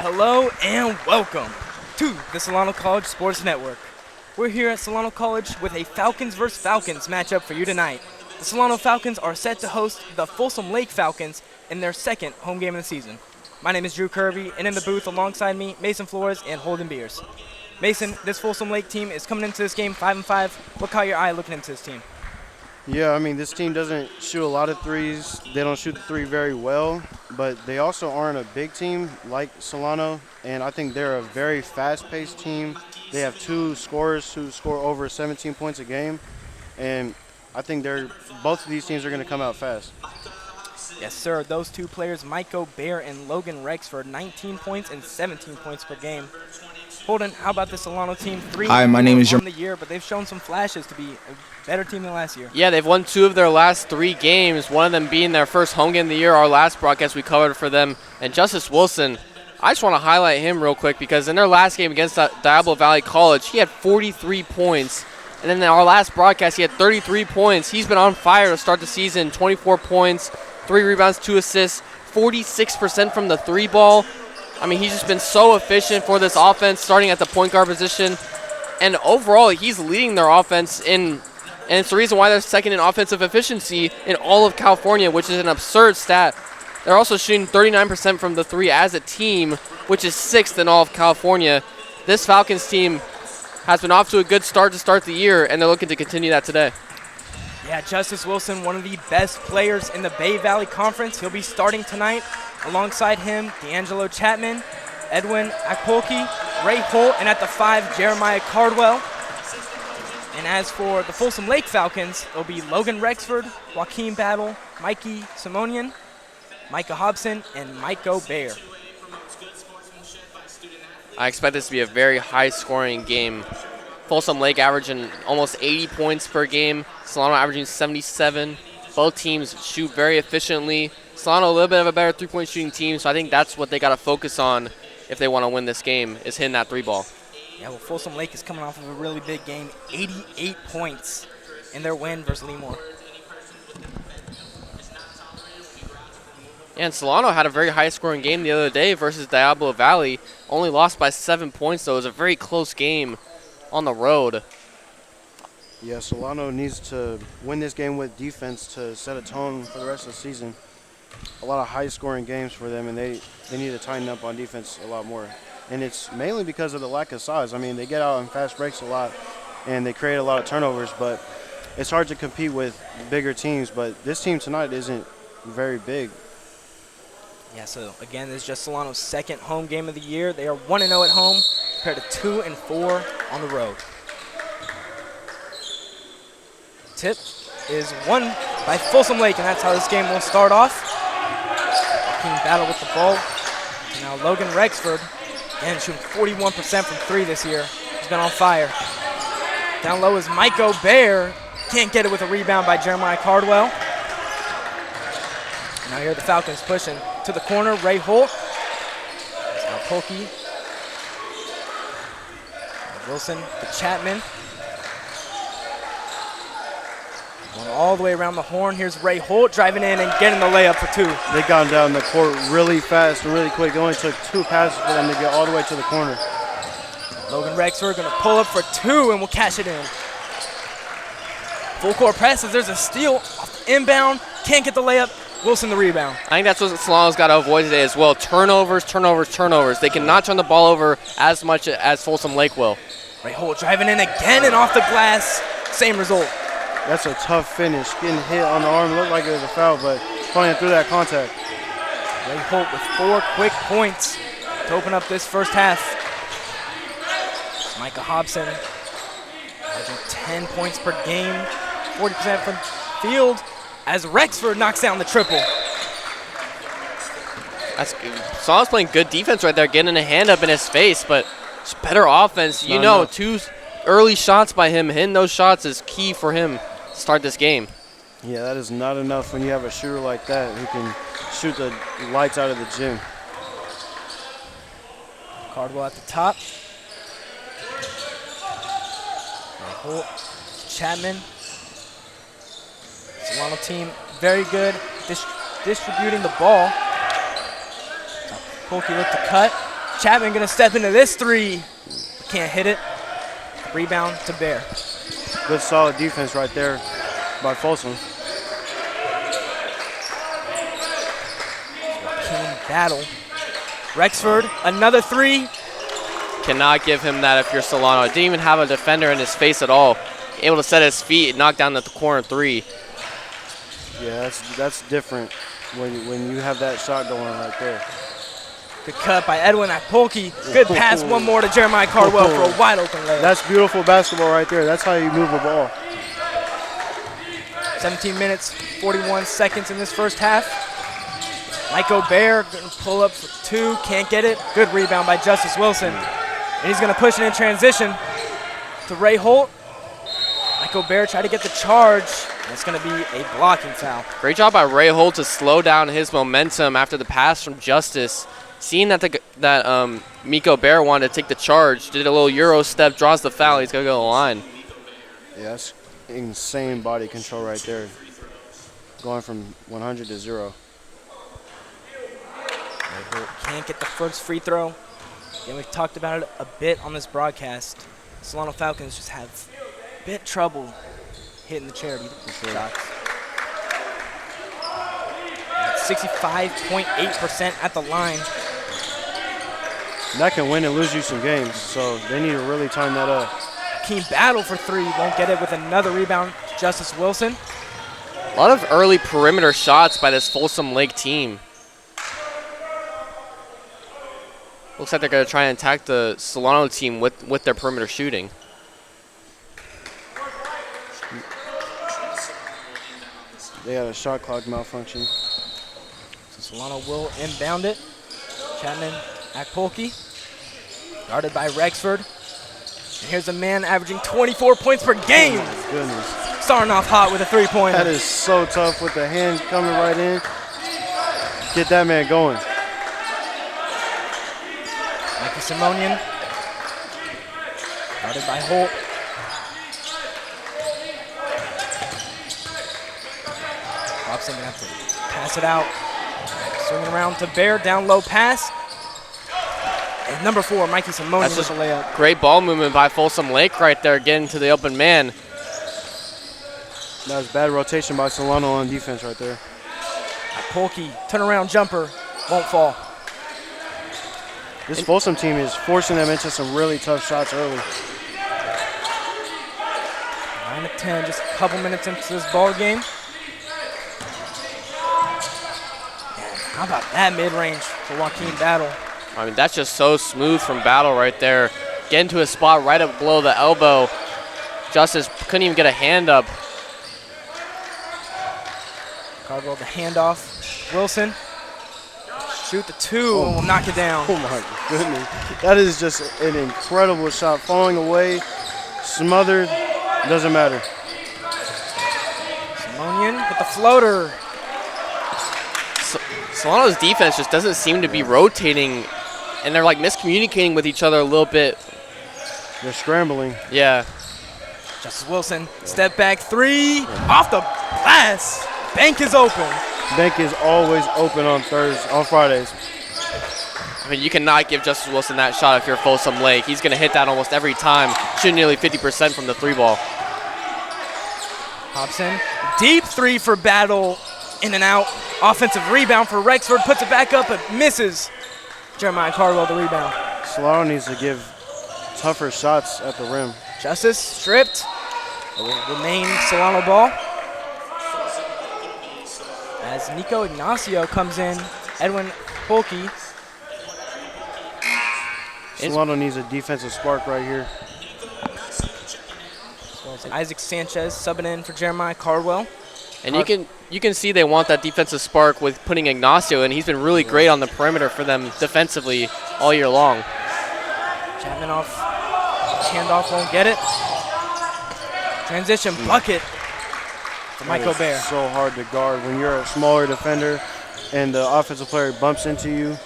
Hello and welcome to the Solano College Sports Network. We're here at Solano College with a Falcons vs. Falcons matchup for you tonight. The Solano Falcons are set to host the Folsom Lake Falcons in their second home game of the season. My name is Drew Kirby, and in the booth alongside me, Mason Flores and Holden Beers. Mason, this Folsom Lake team is coming into this game 5-5. What caught your eye looking into this team? Yeah, I mean, this team doesn't shoot a lot of threes. They don't shoot the three very well, but they also aren't a big team like Solano, and I think they're a very fast-paced team. They have two scorers who score over 17 points a game, and I think both of these teams are going to come out fast. Yes, sir. Those two players, Miko Bear and Logan Rexford, 19 points and 17 points per game. Holden, how about the Solano team? Hi, my name is on the year, but they've shown some flashes to be a better team than last year. Yeah, they've won 2 of their last 3 games, one of them being their first home game of the year. Our last broadcast we covered for them. And Justice Wilson, I just want to highlight him real quick because in their last game against Diablo Valley College, he had 43 points. And then in our last broadcast, he had 33 points. He's been on fire to start the season, 24 points, 3 rebounds, 2 assists, 46% from the 3 ball. I mean, he's just been so efficient for this offense, starting at the point guard position. And overall, he's leading their offense and it's the reason why they're second in offensive efficiency in all of California, which is an absurd stat. They're also shooting 39% from the 3 as a team, which is 6th in all of California. This Falcons team has been off to a good start to start the year, and they're looking to continue that today. Yeah, Justice Wilson, one of the best players in the Bay Valley Conference. He'll be starting tonight. Alongside him, D'Angelo Chapman, Edwin Akpolke, Ray Holt, and at the 5, Jeremiah Cardwell. And as for the Folsom Lake Falcons, it'll be Logan Rexford, Joaquin Battle, Mikey Simonian, Micah Hobson, and Miko Bear. I expect this to be a very high-scoring game. Folsom Lake averaging almost 80 points per game. Solano averaging 77. Both teams shoot very efficiently. Solano a little bit of a better three-point shooting team, so I think that's what they got to focus on if they want to win this game, is hitting that 3 ball. Yeah, well, Folsom Lake is coming off of a really big game, 88 points in their win versus Lemoore. And Solano had a very high-scoring game the other day versus Diablo Valley. Only lost by 7 points, though. It was a very close game on the road. Yeah, Solano needs to win this game with defense to set a tone for the rest of the season. A lot of high-scoring games for them, and they need to tighten up on defense a lot more. And it's mainly because of the lack of size. I mean, they get out in fast breaks a lot, and they create a lot of turnovers, but it's hard to compete with bigger teams. But this team tonight isn't very big. Yeah, so again, this is just Solano's second home game of the year. They are 1-0 at home compared to 2-4 on the road. Tip is won by Folsom Lake, and that's how this game will start off. Team battle with the ball. And now Logan Rexford, again, shooting 41% from 3 this year. He's been on fire. Down low is Miko Bear. Can't get it with a rebound by Jeremiah Cardwell. Now here the Falcons pushing to the corner. Ray Holt. Now Polkey. Wilson to Chapman. Going all the way around the horn. Here's Ray Holt driving in and getting the layup for 2. They got down the court really fast and really quick. It only took 2 passes for them to get all the way to the corner. Logan Rexford going to pull up for 2 and will cash it in. Full court presses. There's a steal. Inbound. Can't get the layup. Wilson the rebound. I think that's what Solano's got to avoid today as well. Turnovers. They cannot turn the ball over as much as Folsom Lake will. Ray Holt driving in again and off the glass. Same result. That's a tough finish. Getting hit on the arm looked like it was a foul, but playing through that contact. Ray Holt with 4 quick points to open up this first half. Micah Hobson averaging 10 points per game, 40% from field, as Rexford knocks down the triple. Solano's playing good defense right there, getting a hand up in his face, but it's better offense. You know, 2 early shots by him, hitting those shots is key for him to start this game. Yeah, that is not enough when you have a shooter like that who can shoot the lights out of the gym. Cardwell at the top. Holt, Chapman. Solano team very good distributing the ball. Polkey with the cut. Chapman gonna step into this three. Can't hit it. Rebound to Bear. Good solid defense right there by Folsom. Keen battle. Rexford, another three. Cannot give him that if you're Solano. Didn't even have a defender in his face at all. Able to set his feet and knock down the corner three. Yeah, that's different when you have that shot going right there. Good cut by Edwin Akpolke. Good pass, one more to Jeremiah Cardwell for a wide open layup. That's beautiful basketball right there. That's how you move a ball. 17 minutes, 41 seconds in this first half. Mike O'Bear gonna pull up for two, can't get it. Good rebound by Justice Wilson. And he's gonna push it in transition to Ray Holt. Mike O'Bear tried to get the charge. And it's gonna be a blocking foul. Great job by Ray Holt to slow down his momentum after the pass from Justice. Seeing that Miko Bear wanted to take the charge, did a little Euro step, draws the foul, he's going to go to the line. Yeah, that's insane body control right there. Going from 100 to 0. Can't get the first free throw. And we've talked about it a bit on this broadcast. Solano Falcons just have a bit trouble hitting the charity shots. 65.8% at the line. That can win and lose you some games, so they need to really time that up. Keen battle for three, won't get it with another rebound. Justice Wilson. A lot of early perimeter shots by this Folsom Lake team. Looks like they're going to try and attack the Solano team with their perimeter shooting. They got a shot clock malfunction. So Solano will inbound it. Chapman, Akpolke, guarded by Rexford. And here's a man averaging 24 points per game. Oh my goodness. Starting off hot with a three-pointer. That is so tough with the hand coming right in. Get that man going. Mikey Simonian, guarded by Holt. Robson gonna have to pass it out. Swinging around to Bear, down low pass. And number 4, Mikey Simonian with a layup. Great ball movement by Folsom Lake right there, getting to the open man. That was bad rotation by Solano on defense right there. Polke, turnaround jumper, won't fall. This Folsom team is forcing them into some really tough shots early. 9-10, just a couple minutes into this ball game. How about that mid-range for Joaquin Battle? I mean, that's just so smooth from Battle right there. Getting to a spot right up below the elbow. Justice couldn't even get a hand up. Cardwell the handoff. Wilson. Shoot the two and will knock it down. Oh my goodness. That is just an incredible shot. Falling away, smothered, doesn't matter. Simonian with the floater. Solano's defense just doesn't seem to be rotating, and they're like miscommunicating with each other a little bit. They're scrambling. Yeah. Justice Wilson, step back three, off the glass. Bank is open. Bank is always open on Fridays. I mean, you cannot give Justice Wilson that shot if you're Folsom Lake. He's going to hit that almost every time, shooting nearly 50% from the three ball. Hobson, deep three for Battle, in and out. Offensive rebound for Rexford, puts it back up, but misses. Jeremiah Cardwell the rebound. Solano needs to give tougher shots at the rim. Justice stripped. It will remain Solano ball. As Nico Ignacio comes in, Edwin Polke. Solano needs a defensive spark right here. Isaac Sanchez subbing in for Jeremiah Cardwell. And you can see they want that defensive spark with putting Ignacio in. He's been really great on the perimeter for them defensively all year long. Chapman off, handoff won't get it. Transition bucket for Mike O'Bear. So hard to guard when you're a smaller defender and the offensive player bumps into you.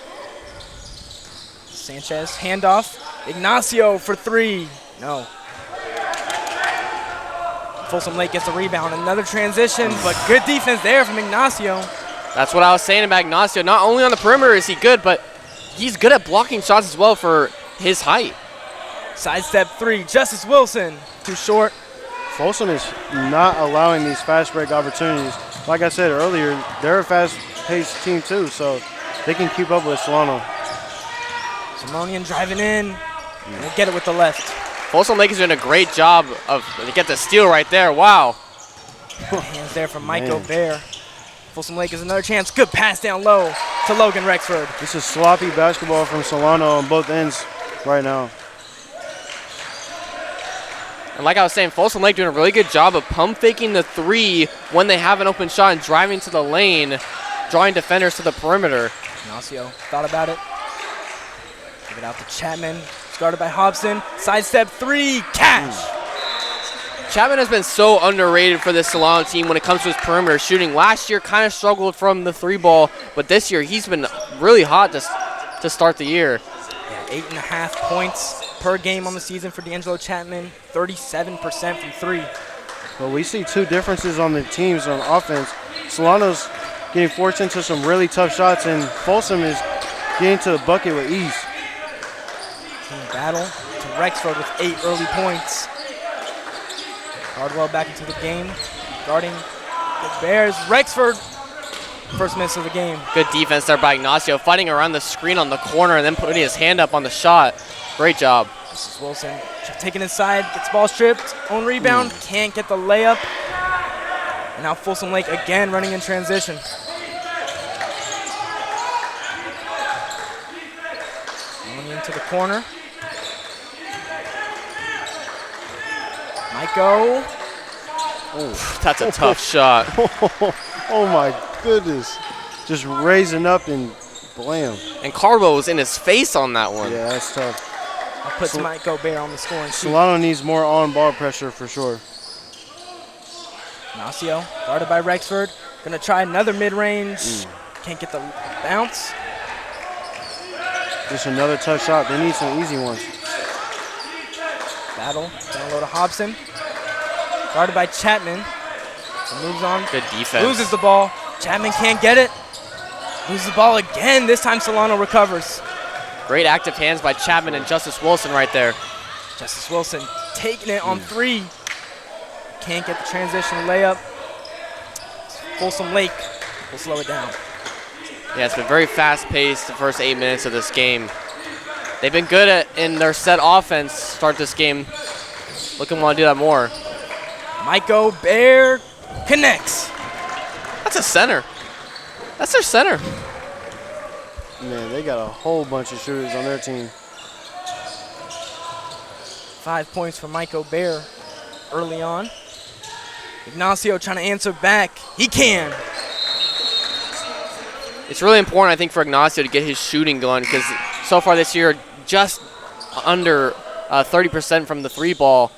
Sanchez, handoff. Ignacio for three. No. Folsom Lake gets a rebound. Another transition, but good defense there from Ignacio. That's what I was saying about Ignacio. Not only on the perimeter is he good, but he's good at blocking shots as well for his height. Sidestep three, Justice Wilson, too short. Folsom is not allowing these fast break opportunities. Like I said earlier, they're a fast-paced team too, so they can keep up with Solano. Simonian driving in. We'll get it with the left. Folsom Lake is doing a great job of get the steal right there. Wow. Hands there from Mike Gobert. Folsom Lake is another chance. Good pass down low to Logan Rexford. This is sloppy basketball from Solano on both ends right now. And like I was saying, Folsom Lake doing a really good job of pump faking the three when they have an open shot and driving to the lane, drawing defenders to the perimeter. Ignacio thought about it. Give it out to Chapman. Guarded by Hobson. Sidestep three. Catch. Chapman has been so underrated for this Solano team when it comes to his perimeter shooting. Last year kind of struggled from the three ball, but this year he's been really hot to start the year. Yeah, 8.5 points per game on the season for D'Angelo Chapman. 37% from three. Well, we see two differences on the teams on offense. Solano's getting forced into some really tough shots, and Folsom is getting to the bucket with ease. Team battle to Rexford with 8 early points. Hardwell back into the game, guarding the Bears. Rexford, first miss of the game. Good defense there by Ignacio, fighting around the screen on the corner and then putting his hand up on the shot. Great job. This is Wilson taking inside, gets ball stripped, own rebound, can't get the layup. And now Folsom Lake again running in transition. Going into the corner. Maiko. Oh, that's a tough shot. Oh my goodness. Just raising up and blam. And Cardwell was in his face on that one. Yeah, that's tough. That puts Mike Gobert on the scoring sheet. Solano needs more on-ball pressure for sure. Ignacio, guarded by Rexford. Gonna try another mid-range. Can't get the bounce. Just another tough shot. They need some easy ones. Battle, down low to Hobson. Guarded by Chapman. So moves on. Good defense. Loses the ball. Chapman can't get it. Loses the ball again. This time Solano recovers. Great active hands by Chapman and Justice Wilson right there. Justice Wilson taking it on three. Can't get the transition layup. Folsom Lake will slow it down. Yeah, it's been very fast-paced the first 8 minutes of this game. They've been good in their set offense start this game. Look at them want to do that more. Mike Gobert connects. That's a center. That's their center. Man, they got a whole bunch of shooters on their team. 5 points for Mike Gobert early on. Ignacio trying to answer back. He can. It's really important, I think, for Ignacio to get his shooting going because so far this year, just under 30% from the three ball.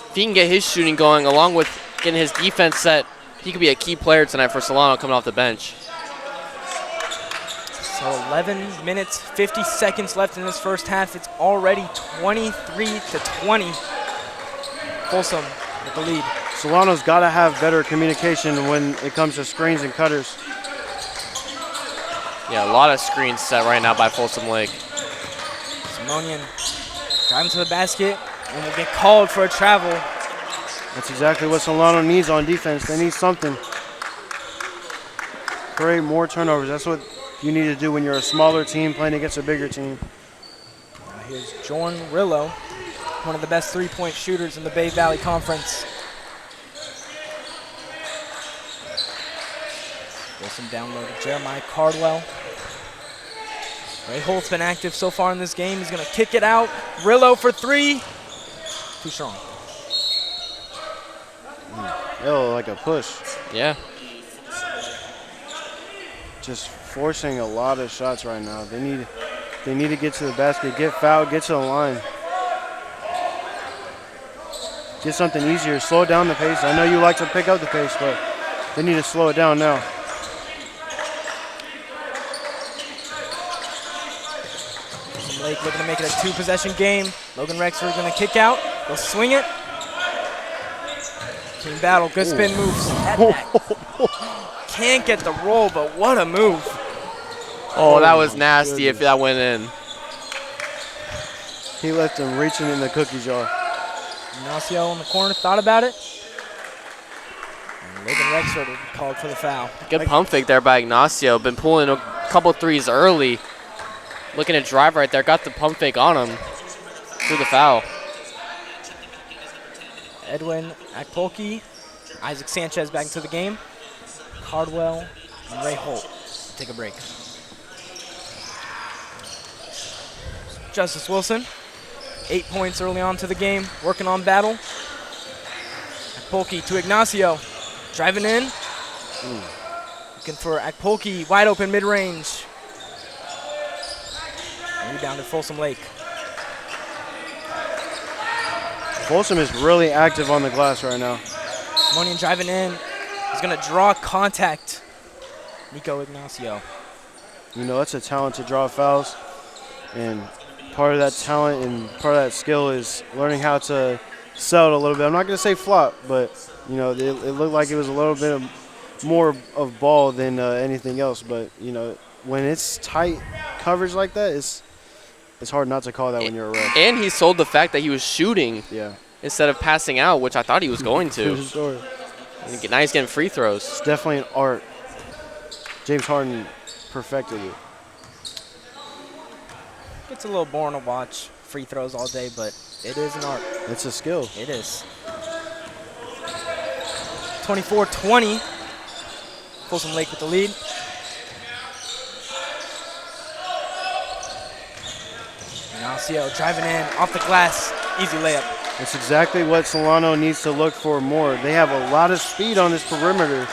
If he can get his shooting going along with getting his defense set, he could be a key player tonight for Solano coming off the bench. So 11 minutes, 50 seconds left in this first half. It's already 23-20. Folsom with the lead. Solano's got to have better communication when it comes to screens and cutters. Yeah, a lot of screens set right now by Folsom Lake. Simonian driving to the basket and will get called for a travel. That's exactly what Solano needs on defense. They need something. Create more turnovers. That's what you need to do when you're a smaller team playing against a bigger team. Now here's Jordan Rillo, one of the best three-point shooters in the Bay Valley Conference. Wilson down low to Jeremiah Cardwell. Ray Holt's been active so far in this game. He's going to kick it out. Rillo for three. Too strong. Oh, like a push. Yeah. Just forcing a lot of shots right now. They need to get to the basket, get fouled, get to the line. Get something easier. Slow down the pace. I know you like to pick up the pace, but they need to slow it down now. Lake looking to make it a two-possession game. Logan Rexford going to kick out. They'll swing it. Team battle, good spin moves. Can't get the roll, but what a move. Oh, that was my nasty if goodness. that went in. He left him reaching in the cookie jar. Ignacio in the corner thought about it. And Logan Rexford called for the foul. Good pump fake there by Ignacio. Been pulling a couple threes early. Looking to drive right there. Got the pump fake on him. Through the foul. Edwin Akpolki, Isaac Sanchez back into the game. Cardwell and Ray Holt take a break. Justice Wilson, 8 points early on to the game, working on battle. Akpolki to Ignacio, driving in. Looking for Akpolki, wide open mid-range. Rebounded Folsom Lake. Folsom is really active on the glass right now. Simonian driving in. He's going to draw contact. Nico Ignacio. You know, it's a talent to draw fouls. And part of that talent and part of that skill is learning how to sell it a little bit. I'm not going to say flop, but, you know, it looked like it was a little bit more of ball than anything else. But, you know, when it's tight coverage like that, it's hard not to call that when you're a ref. And he sold the fact that he was shooting Yeah. instead of passing out, which I thought he was going to. True story. Now he's getting free throws. It's definitely an art. James Harden perfected it. It's a little boring to watch free throws all day, but it is an art. It's a skill. It is. 24-20. Folsom Lake with the lead. Ignacio driving in off the glass. Easy layup. It's exactly what Solano needs to look for more. They have a lot of speed on this perimeter.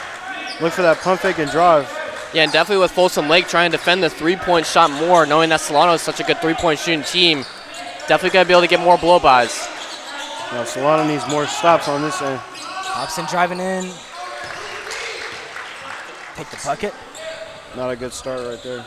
Look for that pump fake and drive. Yeah, and definitely with Folsom Lake trying to defend the three-point shot more, knowing that Solano is such a good three-point shooting team. Definitely going to be able to get more blow-bys. Now Solano needs more stops on this end. Hobson driving in. Take the bucket. Not a good start right there.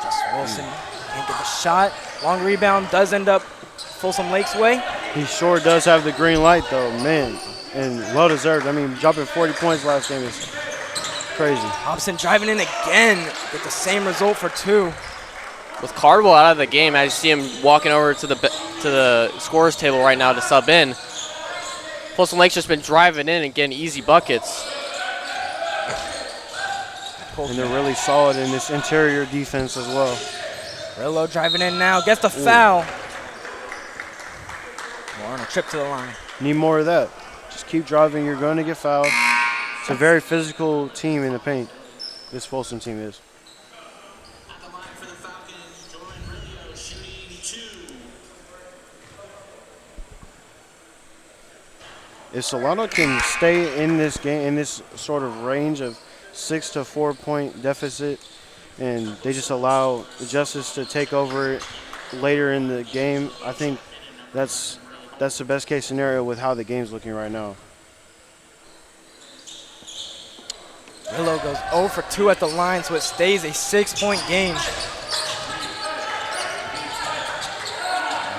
Justin Wilson can't get the shot. Long rebound does end up Folsom Lake's way. He sure does have the green light, though, man. And well-deserved. I mean, dropping 40 points last game is crazy. Hobson driving in again. Get the same result for two. With Cardwell out of the game, I just see him walking over to the scorer's table right now to sub in. Folsom Lake's just been driving in and getting easy buckets. And they're really solid in this interior defense as well. Rillo driving in now. Gets the foul. More on a trip to the line. Need more of that. Just keep driving. You're going to get fouled. It's a very physical team in the paint. This Folsom team is. If Solano can stay in this game, in this sort of range of 6 to 4 point deficit, and they just allow Justice to take over later in the game, I think that's the best case scenario with how the game's looking right now. Rillo goes 0 for 2 at the line, so it stays a 6-point game.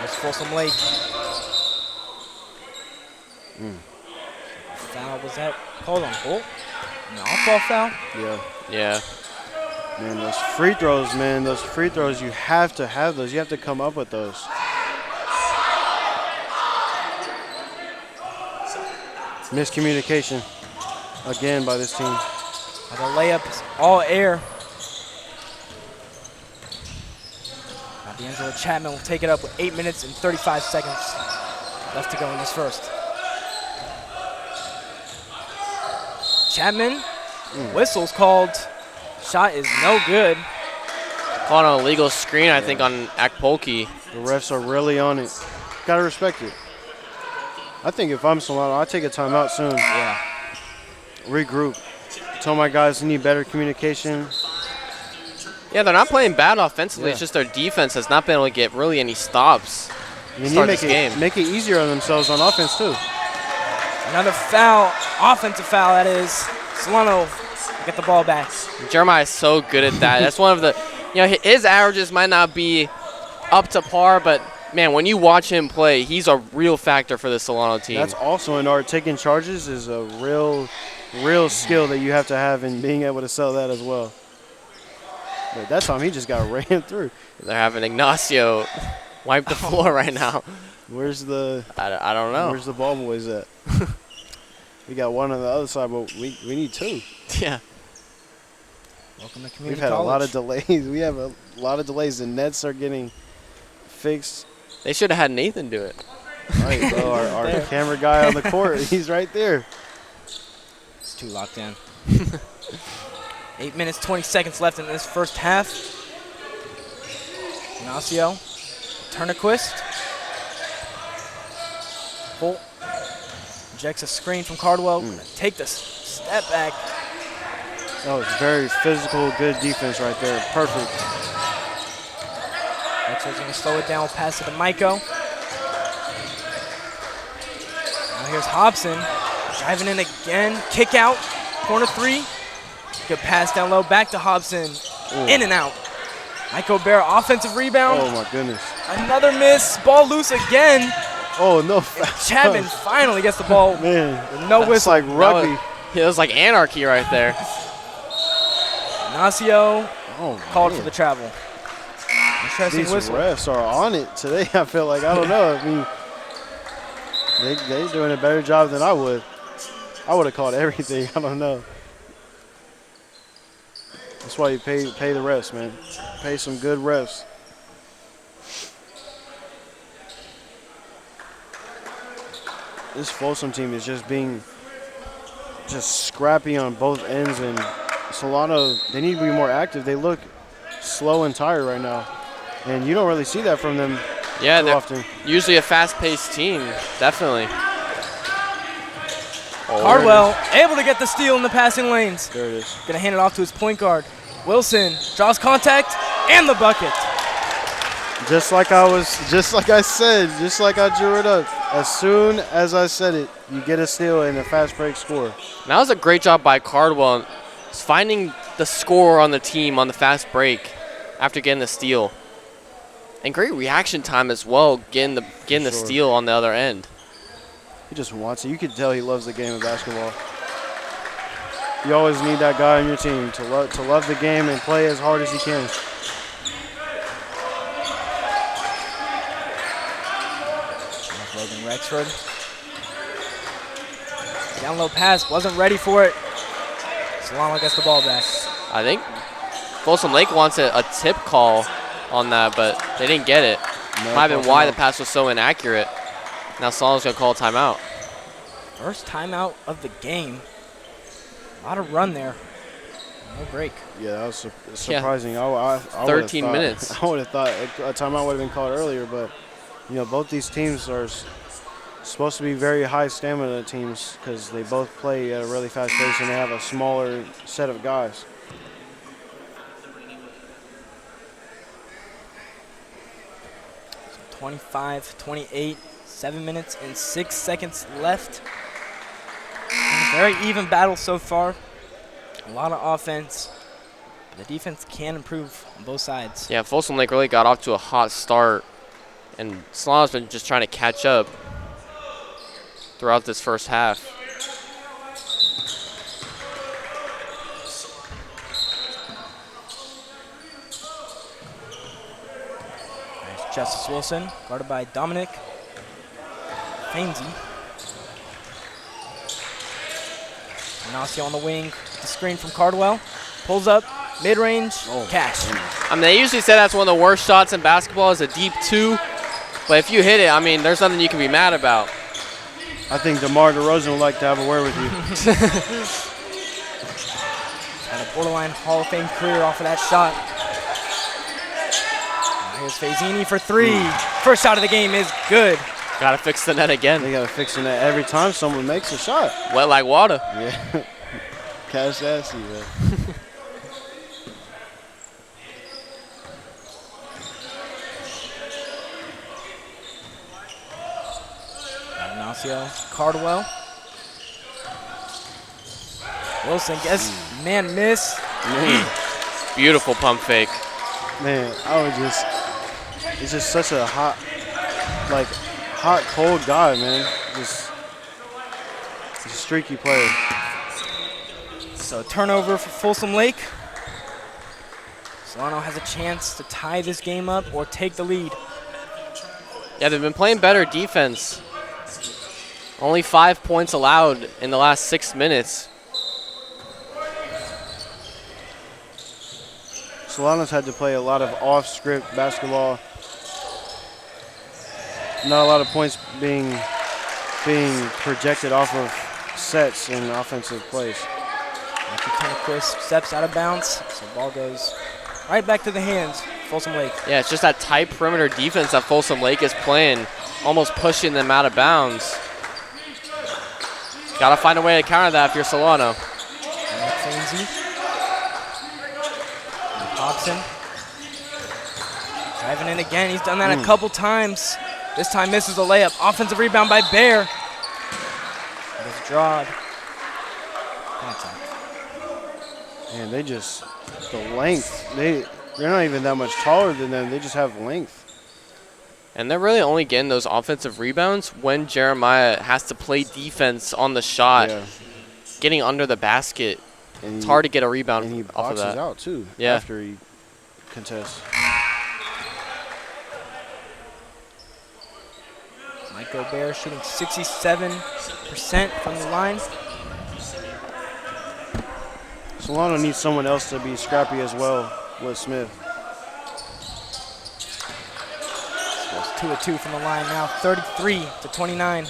There's Folsom Lake. Foul, was that called on Holt? An off-ball foul? Yeah. Yeah. Man, those free throws, you have to have those. You have to come up with those. Miscommunication again by this team. The layup is all air. Now D'Angelo Chapman will take it up with 8 minutes and 35 seconds left to go in this first. Chapman, whistle's called. Shot is no good. Caught on a legal screen, I think, on Akpolki. The refs are really on it. Gotta respect it. I think if I'm Solano, I'd take a timeout soon. Yeah. Regroup. Tell my guys they need better communication. Yeah, they're not playing bad offensively. Yeah. It's just their defense has not been able to get really any stops. They need Start to this game. make it easier on themselves on offense, too. Another foul, offensive foul that is. Solano get the ball back. Jeremiah is so good at that. That's one of the, his averages might not be up to par, but man, when you watch him play, he's a real factor for the Solano team. That's also an art. Taking charges is a real skill that you have to have in being able to sell that as well. But that time he just got ran through. They're having Ignacio wipe the floor right now. Where's the? I don't know. Where's the ball boys at? We got one on the other side, but we need two. Yeah. Welcome to community We've had college. a lot of delays. We have a lot of delays. The nets are getting fixed. They should have had Nathan do it. Right, bro. Our camera guy on the court, he's right there. It's too locked in. 8 minutes, 20 seconds left in this first half. Ignacio, Turnquist. Holt rejects a screen from Cardwell. Gonna take the step back. That was very physical, good defense right there. Perfect. Maxwell's gonna slow it down, pass it to Maiko. Now here's Hobson, driving in again, kick out, corner three. Good pass down low, back to Hobson, in and out. Maiko Bear, offensive rebound. Oh my goodness. Another miss, ball loose again. Oh no. Chapman finally gets the ball Man, with no it's whistle. like rugby. It was like anarchy right there. Ignacio Oh, called man. for the travel. Interesting These whistle. refs are on it today. I feel like, I don't know. I mean, they're doing a better job than I would. I would have called everything. I don't know. That's why you pay the refs, man. Pay some good refs. This Folsom team is just being scrappy on both ends, and Solano, they need to be more active. They look slow and tired right now, and you don't really see that from them Yeah, too they're often. usually a fast-paced team, definitely. Oh, Cardwell able to get the steal in the passing lanes. There it is. Gonna hand it off to his point guard. Wilson draws contact and the bucket. Just like I said, just like I drew it up. As soon as I said it, you get a steal and a fast break score. That was a great job by Cardwell, finding the score on the team on the fast break after getting the steal. And great reaction time as well, getting the steal on the other end. He just wants it. You can tell he loves the game of basketball. You always need that guy on your team to love the game and play as hard as he can. Logan Rexford. Down low pass, wasn't ready for it. Solano gets the ball back. I think Folsom Lake wants a tip call on that, but they didn't get it. No, Might have been why the pass was so inaccurate. Now Solano's going to call a timeout. First timeout of the game. A lot of run there. No break. Yeah, that was surprising. I 13 minutes. I would have thought a timeout would have been called earlier, but both these teams are supposed to be very high stamina teams because they both play at a really fast pace and they have a smaller set of guys. So 25-28, 7 minutes and 6 seconds left. A very even battle so far. A lot of offense. The defense can improve on both sides. Yeah, Folsom Lake really got off to a hot start, and Solano's been just trying to catch up throughout this first half. There's Justice Wilson, guarded by Dominic Fainsey. Ignacio on the wing, the screen from Cardwell. Pulls up, mid-range, cash. I mean, they usually say that's one of the worst shots in basketball is a deep two, but if you hit it, I mean, there's nothing you can be mad about. I think DeMar DeRozan would like to have a word with you. Had a borderline Hall of Fame career off of that shot. Now here's Fazzini for three. First shot of the game is good. Got to fix the net again. They got to fix that every time someone makes a shot. Wet like water. Yeah. Cash sassy, man. Ignacio, Cardwell. Wilson gets man miss. Man, Beautiful pump fake. it's just such a hot like hot, cold guy, man. Just he's a streaky player. So a turnover for Folsom Lake. Solano has a chance to tie this game up or take the lead. Yeah, they've been playing better defense. Only 5 points allowed in the last 6 minutes. Solano's had to play a lot of off-script basketball. Not a lot of points being projected off of sets and offensive plays. Tennequist steps out of bounds, so ball goes right back to the hands. Folsom Lake. Yeah, it's just that tight perimeter defense that Folsom Lake is playing, almost pushing them out of bounds. Got to find a way to counter that if you're Solano. Fainsey. Hobson. Driving in again. He's done that a couple times. This time misses a layup. Offensive rebound by Bear. It is drawed. Contact. And they just, the length, they're not even that much taller than them. They just have length. And they're really only getting those offensive rebounds when Jeremiah has to play defense on the shot, getting under the basket. And it's hard to get a rebound and he off of that. out too after he contests. Mike Gobert shooting 67% from the line. Solano needs someone else to be scrappy as well with Smith. So it's 2-2 from the line now, 33-29.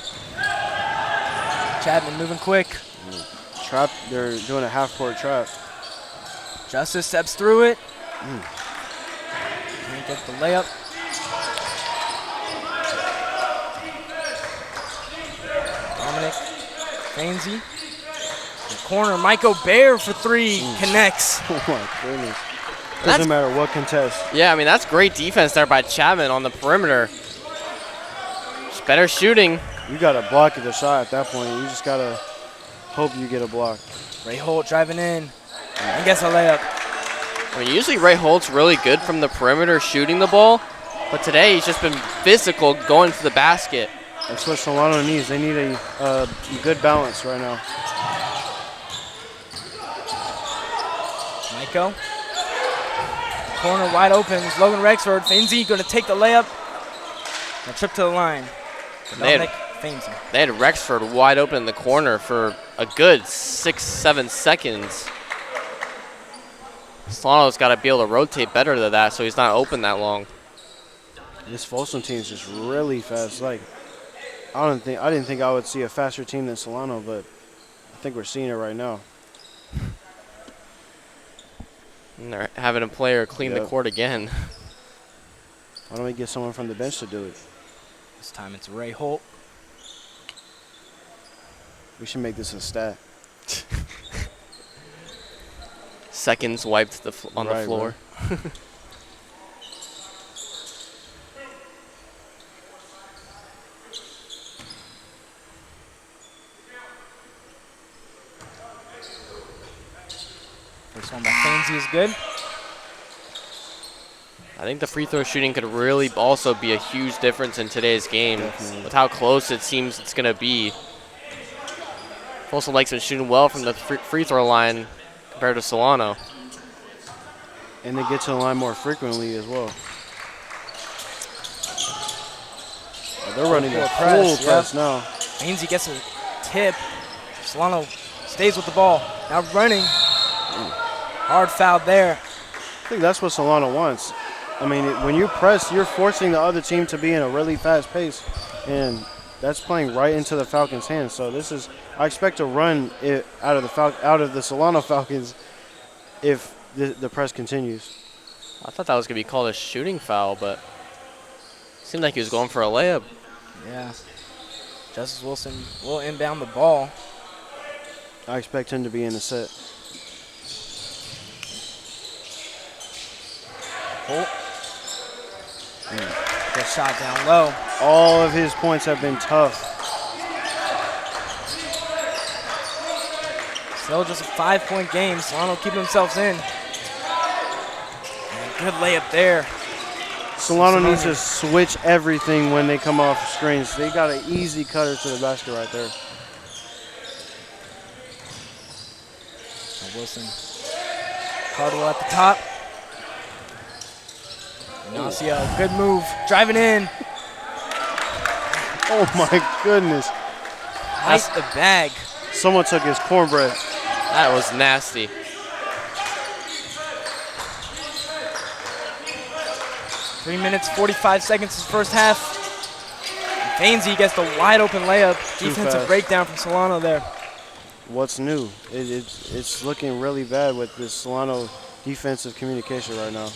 Chapman moving quick. Trap, they're doing a half-court trap. Justice steps through it. Can't get the layup. Dominic Fainsey. The corner, Mike Gobert for three, connects. Oh my goodness. Doesn't matter what contest. Yeah, I mean, that's great defense there by Chapman on the perimeter. Just better shooting. You got to block the shot at that point. You just got to hope you get a block. Ray Holt driving in and gets a layup. I mean, usually Ray Holt's really good from the perimeter shooting the ball, but today he's just been physical going to the basket. That's what Solano needs. They need a good balance right now. Maiko. Corner wide open. It's Logan Rexford. Fainsey going to take the layup. A trip to the line. Dominic Fainsey. They had Rexford wide open in the corner for a good 6-7 seconds. Solano's got to be able to rotate better than that so he's not open that long. This Folsom team is just really fast. Like, I didn't think I would see a faster team than Solano, but I think we're seeing it right now. And they're having a player clean the court again. Why don't we get someone from the bench to do it? This time it's Ray Holt. We should make this a stat. Seconds wiped on the floor. First one by Fainsey is good. I think the free throw shooting could really also be a huge difference in today's game. Definitely. With how close it seems it's going to be. Folsom Lake's been shooting well from the free throw line compared to Solano. And they get to the line more frequently as well. They're running a full press now. Fainsey gets a tip. Solano stays with the ball. Now running. Hard foul there. I think that's what Solano wants. I mean, when you press, you're forcing the other team to be in a really fast pace, and that's playing right into the Falcons' hands. So this is, I expect to run it out of the Solano Falcons if the press continues. I thought that was going to be called a shooting foul, but it seemed like he was going for a layup. Yeah. Justice Wilson will inbound the ball. I expect him to be in the set. Holt. Good shot down low. All of his points have been tough. Still just a 5-point game. Solano keeping themselves in. And good layup there. Solano needs to switch everything when they come off screens. They got an easy cutter to the basket right there. Wilson. Cardwell at the top. Ignacio, good move. Driving in. Oh my goodness. That's the bag. Someone took his cornbread. That was nasty. 3 minutes, 45 seconds is first half. Fainsey gets the wide open layup. Defensive breakdown from Solano there. What's new? It's looking really bad with this Solano defensive communication right now.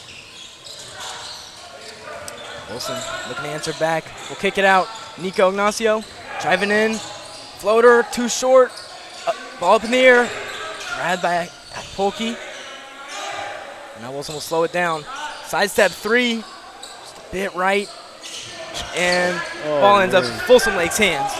Wilson looking to answer back. We'll kick it out. Nico Ignacio driving in. Floater, too short. Ball up in the air. Grabbed by Polkey. Now Wilson will slow it down. Sidestep three. Just a bit right. And ball ends up in Folsom Lake's hands.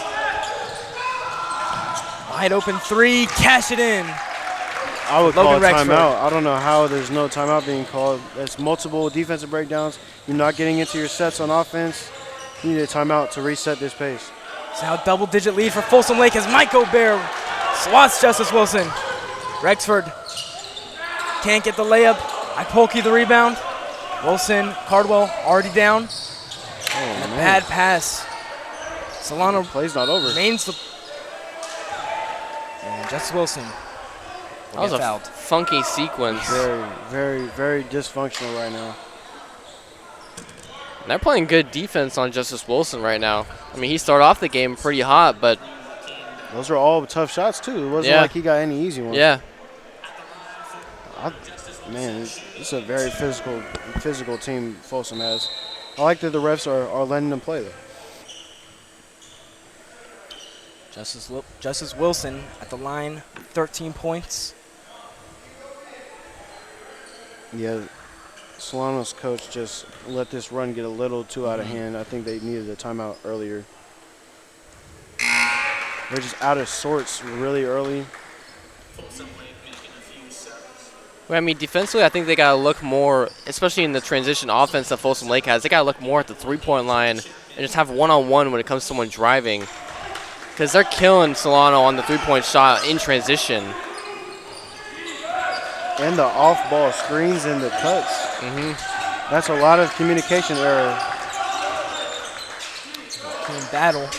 Wide open three. Cash it in. I would call a Rexford. timeout. I don't know how there's no timeout being called. There's multiple defensive breakdowns. You're not getting into your sets on offense. You need a timeout to reset this pace. It's now a double-digit lead for Folsom Lake as Mike O'Bear swats Justice Wilson. Rexford can't get the layup. Polkey the rebound. Wilson, Cardwell already down. And a bad pass. Solano Play's not over. remains the. And Justice Wilson. That was a funky sequence. Very, very, very dysfunctional right now. And they're playing good defense on Justice Wilson right now. I mean, he started off the game pretty hot, but those were all tough shots too. It wasn't like he got any easy ones. Yeah. Man, it's a very physical team Folsom has. I like that the refs are letting them play though. Justice Wilson at the line, 13 points. Yeah, Solano's coach just let this run get a little too out of hand. I think they needed a timeout earlier. They're just out of sorts really early. Well, I mean, defensively, I think they got to look more, especially in the transition offense that Folsom Lake has, they got to look more at the three-point line and just have one-on-one when it comes to someone driving. Because they're killing Solano on the three-point shot in transition. And the off-ball screens and the cuts. That's a lot of communication error. Team battle.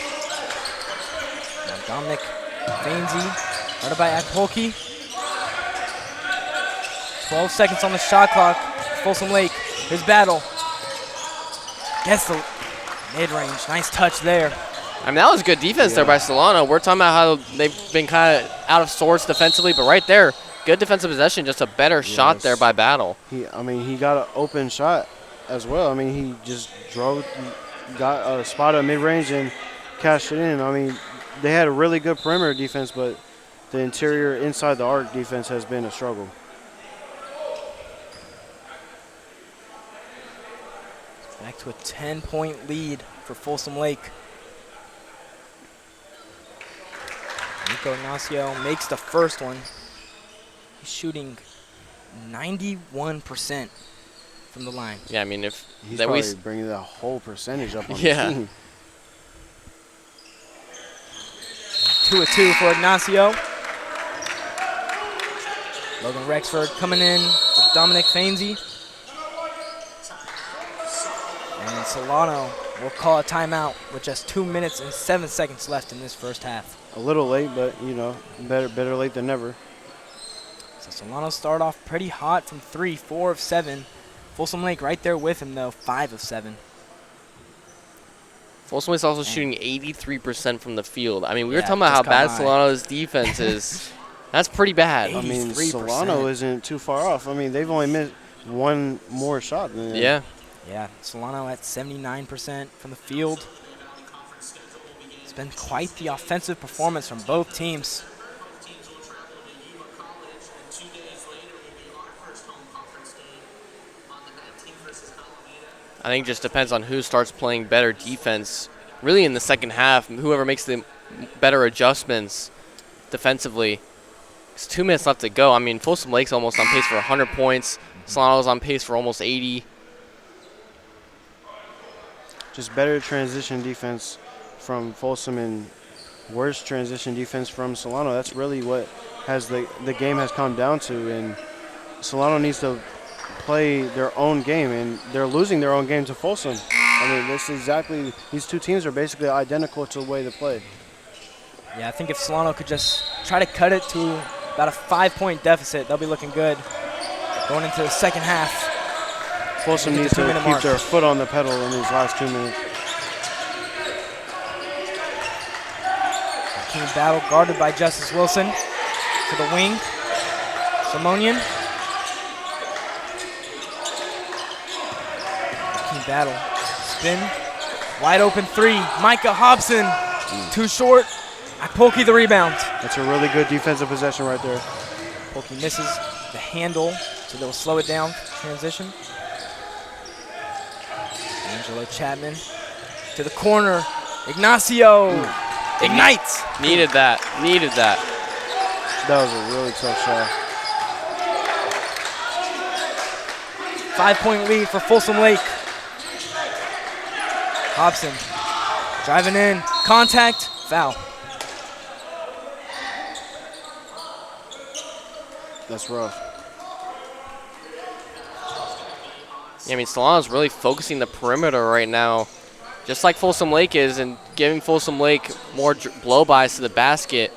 Now Dominic Fainsey, guarded by Polkey. 12 seconds on the shot clock. Folsom Lake, his battle. Gets the mid-range. Nice touch there. I mean, that was good defense there by Solano. We're talking about how they've been kind of out of sorts defensively, but right there, good defensive possession, just a better shot there by Battle. He got an open shot as well. I mean, he just got a spot at mid-range and cashed it in. I mean, they had a really good perimeter defense, but the interior inside the arc defense has been a struggle. Back to a 10-point lead for Folsom Lake. Nico Ignacio makes the first one. He's shooting 91% from the line. Yeah, I mean, if he's probably bringing that whole percentage up on the team. 2-2 for Ignacio. Logan Rexford coming in with Dominic Fainsey. And Solano will call a timeout with just 2 minutes and 7 seconds left in this first half. A little late, but, you know, better late than never. So Solano start off pretty hot from 3, 4 of 7. Folsom Lake right there with him, though, 5 of 7. Folsom Lake's also shooting 83% from the field. I mean, we were talking about how bad Solano's defense is. That's pretty bad. I mean, Solano isn't too far off. I mean, they've only missed one more shot than them. Yeah. Yeah, Solano at 79% from the field. It's been quite the offensive performance from both teams. I think it just depends on who starts playing better defense. Really in the second half, whoever makes the better adjustments defensively. It's 2 minutes left to go. I mean, Folsom Lake's almost on pace for 100 points. Solano's on pace for almost 80. just better transition defense from Folsom and worse transition defense from Solano. That's really what has the game has come down to, and Solano needs to play their own game, and they're losing their own game to Folsom. I mean, these two teams are basically identical to the way they play. Yeah, I think if Solano could just try to cut it to about a 5-point deficit, they'll be looking good going into the second half. Folsom needs to keep their foot on the pedal in these last 2 minutes. Team battle guarded by Justice Wilson to the wing. Simonian. Team battle. Spin. Wide open three. Micah Hobson. Too short. Polkey the rebound. That's a really good defensive possession right there. Polkey misses the handle, so they'll slow it down. Transition. Angelo Chapman to the corner. Ignacio ignites. Needed that. Needed that. That was a really tough shot. 5-point lead for Folsom Lake. Hobson driving in. Contact. Foul. That's rough. Yeah, I mean, Solano's really focusing the perimeter right now, just like Folsom Lake is, and giving Folsom Lake more blow-bys to the basket,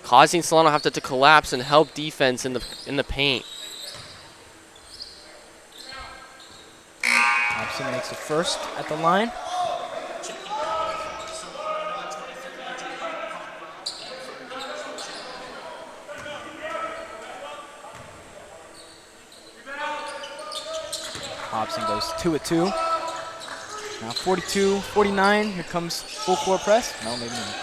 causing Solano have to collapse and help defense in the paint. Hobson makes the first at the line. Hobson goes 2 of 2. Now 42-49. Here comes full court press. No, maybe not.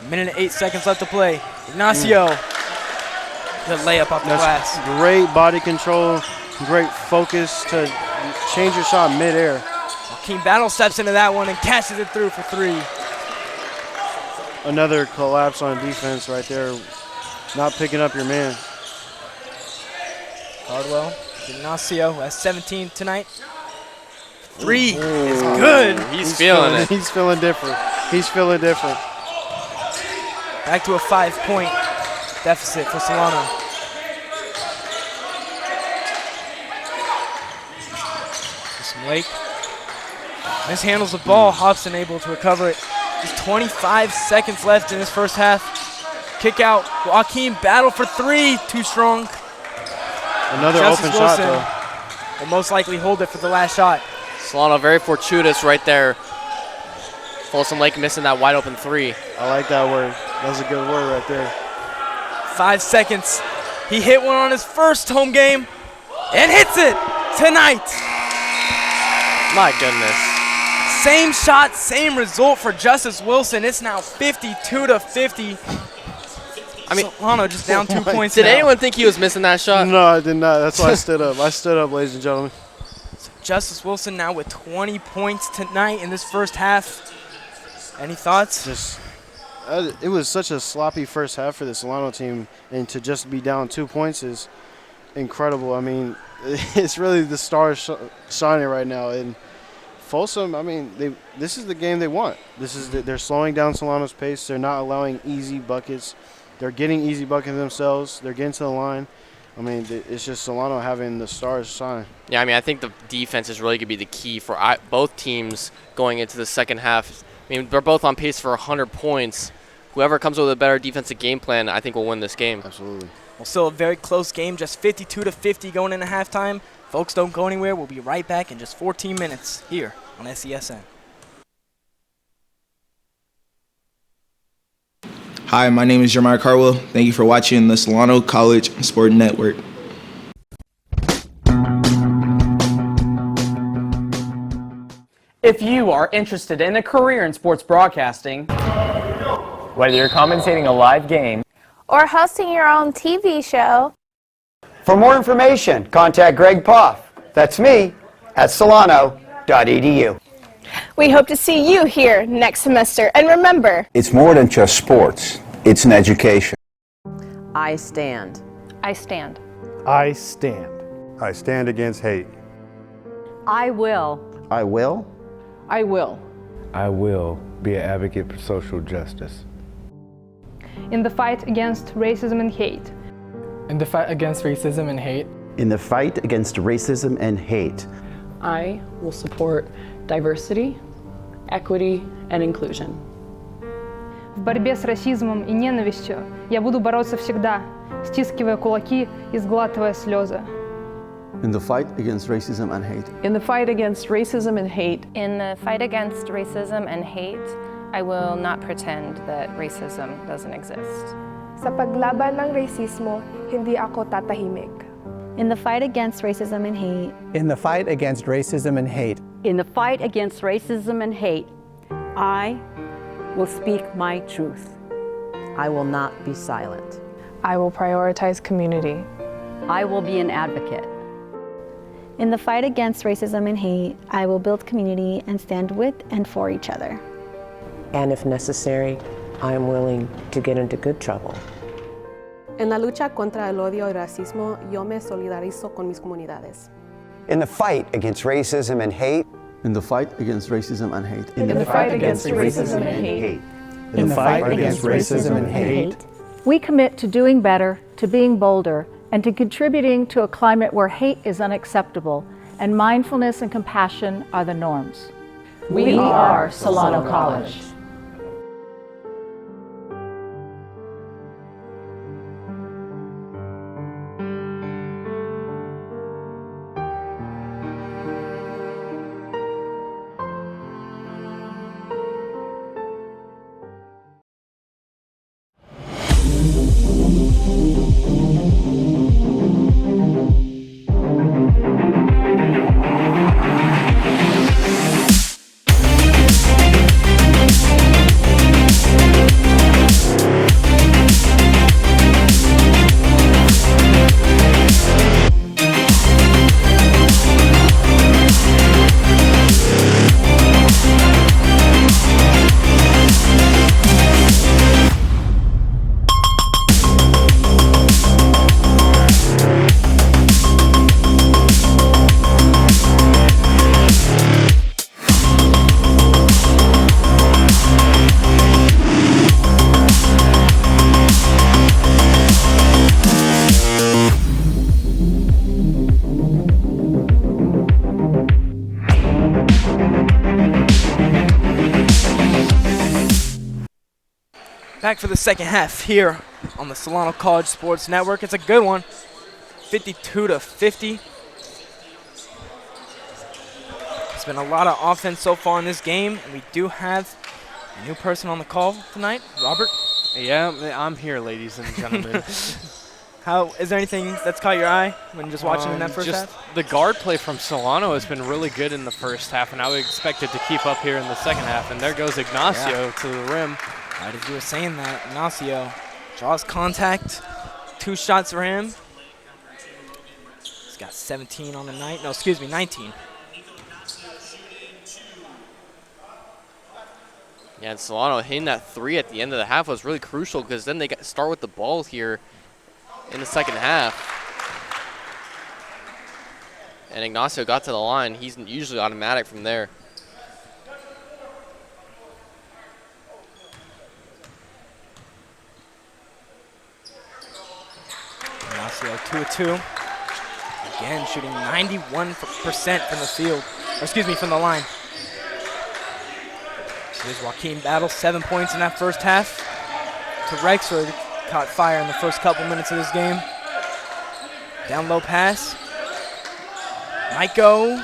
A minute and 8 seconds left to play. Ignacio. The layup off the glass. Great body control. Great focus to change your shot midair. Joaquin Battle steps into that one and catches it through for 3. Another collapse on defense right there. Not picking up your man. Cardwell. Ignacio has 17 tonight. 3 is good. He's feeling it. He's feeling different. He's feeling different. Back to a 5-point deficit for Solano. Folsom Lake mishandles the ball. Hobson able to recover it. Just 25 seconds left in this first half. Kick out. Joaquin Battle for 3. Too strong. Another Justice open Wilson shot, though. will most likely hold it for the last shot. Solano very fortuitous right there. Folsom Lake missing that wide open 3. I like that word. That was a good word right there. 5 seconds. He hit one on his first home game and hits it tonight. My goodness. Same shot, same result for Justice Wilson. It's now 52-50. I mean, Solano just down 2 points. Did anyone think he was missing that shot? No, I did not. That's why I stood up. I stood up, ladies and gentlemen. So Justice Wilson now with 20 points tonight in this first half. Any thoughts? It was such a sloppy first half for the Solano team, and to just be down 2 points is incredible. I mean, it's really the stars shining right now. And Folsom, I mean, this is the game they want. They're slowing down Solano's pace. They're not allowing easy buckets. They're getting easy buckets themselves. They're getting to the line. I mean, it's just Solano having the stars shine. Yeah, I mean, I think the defense is really going to be the key for both teams going into the second half. I mean, they're both on pace for 100 points. Whoever comes with a better defensive game plan, I think will win this game. Absolutely. Well, still a very close game, just 52-50 going into halftime. Folks, don't go anywhere. We'll be right back in just 14 minutes here on SESN. Hi, my name is Jeremiah Carwell. Thank you for watching the Solano College Sports Network. If you are interested in a career in sports broadcasting, whether you're commentating a live game or hosting your own TV show, for more information, contact Greg Poff. That's me at solano.edu. we hope to see you here next semester. And remember, It's more than just sports. It's an education. I stand. I stand. I stand. I stand against hate. I will. I will. I will. I will be an advocate for social justice. In the fight against racism and hate. In the fight against racism and hate. In the fight against racism and hate. I will support diversity, equity, and inclusion. В борьбе с расизмом и ненавистью я буду бороться всегда, стискивая кулаки и сглатывая слезы. In the fight against racism and hate. In the fight against racism and hate. In the fight against racism and hate, I will not pretend that racism doesn't exist. Sa paglaban ng rasismo, hindi ako tatahimik. In the fight against racism and hate. In the fight against racism and hate. In the fight against racism and hate, I will speak my truth. I will not be silent. I will prioritize community. I will be an advocate. In the fight against racism and hate, I will build community and stand with and for each other. And if necessary, I am willing to get into good trouble. En la lucha contra el odio y racismo, yo me solidarizo con mis comunidades. In the fight against racism and hate. In the fight against racism and hate. In the fight against racism and hate. In the fight against racism and hate. We commit to doing better, to being bolder, and to contributing to a climate where hate is unacceptable and mindfulness and compassion are the norms. We are Solano College. Back for the second half here on the Solano College Sports Network. It's a good one, 52-50. It's been a lot of offense so far in this game, and we do have a new person on the call tonight, Robert. Yeah, I'm here, ladies and gentlemen. Is there anything that's caught your eye when just watching in that first half? The guard play from Solano has been really good in the first half, and I would expect it to keep up here in the second half. And there goes Ignacio to the rim. Right as you were saying that, Ignacio draws contact. 2 shots for him. He's got 17 on the night. No, excuse me, 19. Yeah, and Solano hitting that 3 at the end of the half was really crucial because then they start with the ball here in the second half. And Ignacio got to the line. He's usually automatic from there. Ignacio 2-2. Again, shooting 91% from the field. Or excuse me, from the line. Here's Joaquin Battle, 7 points in that first half. To Rexford, caught fire in the first couple minutes of this game. Down low pass. Might go.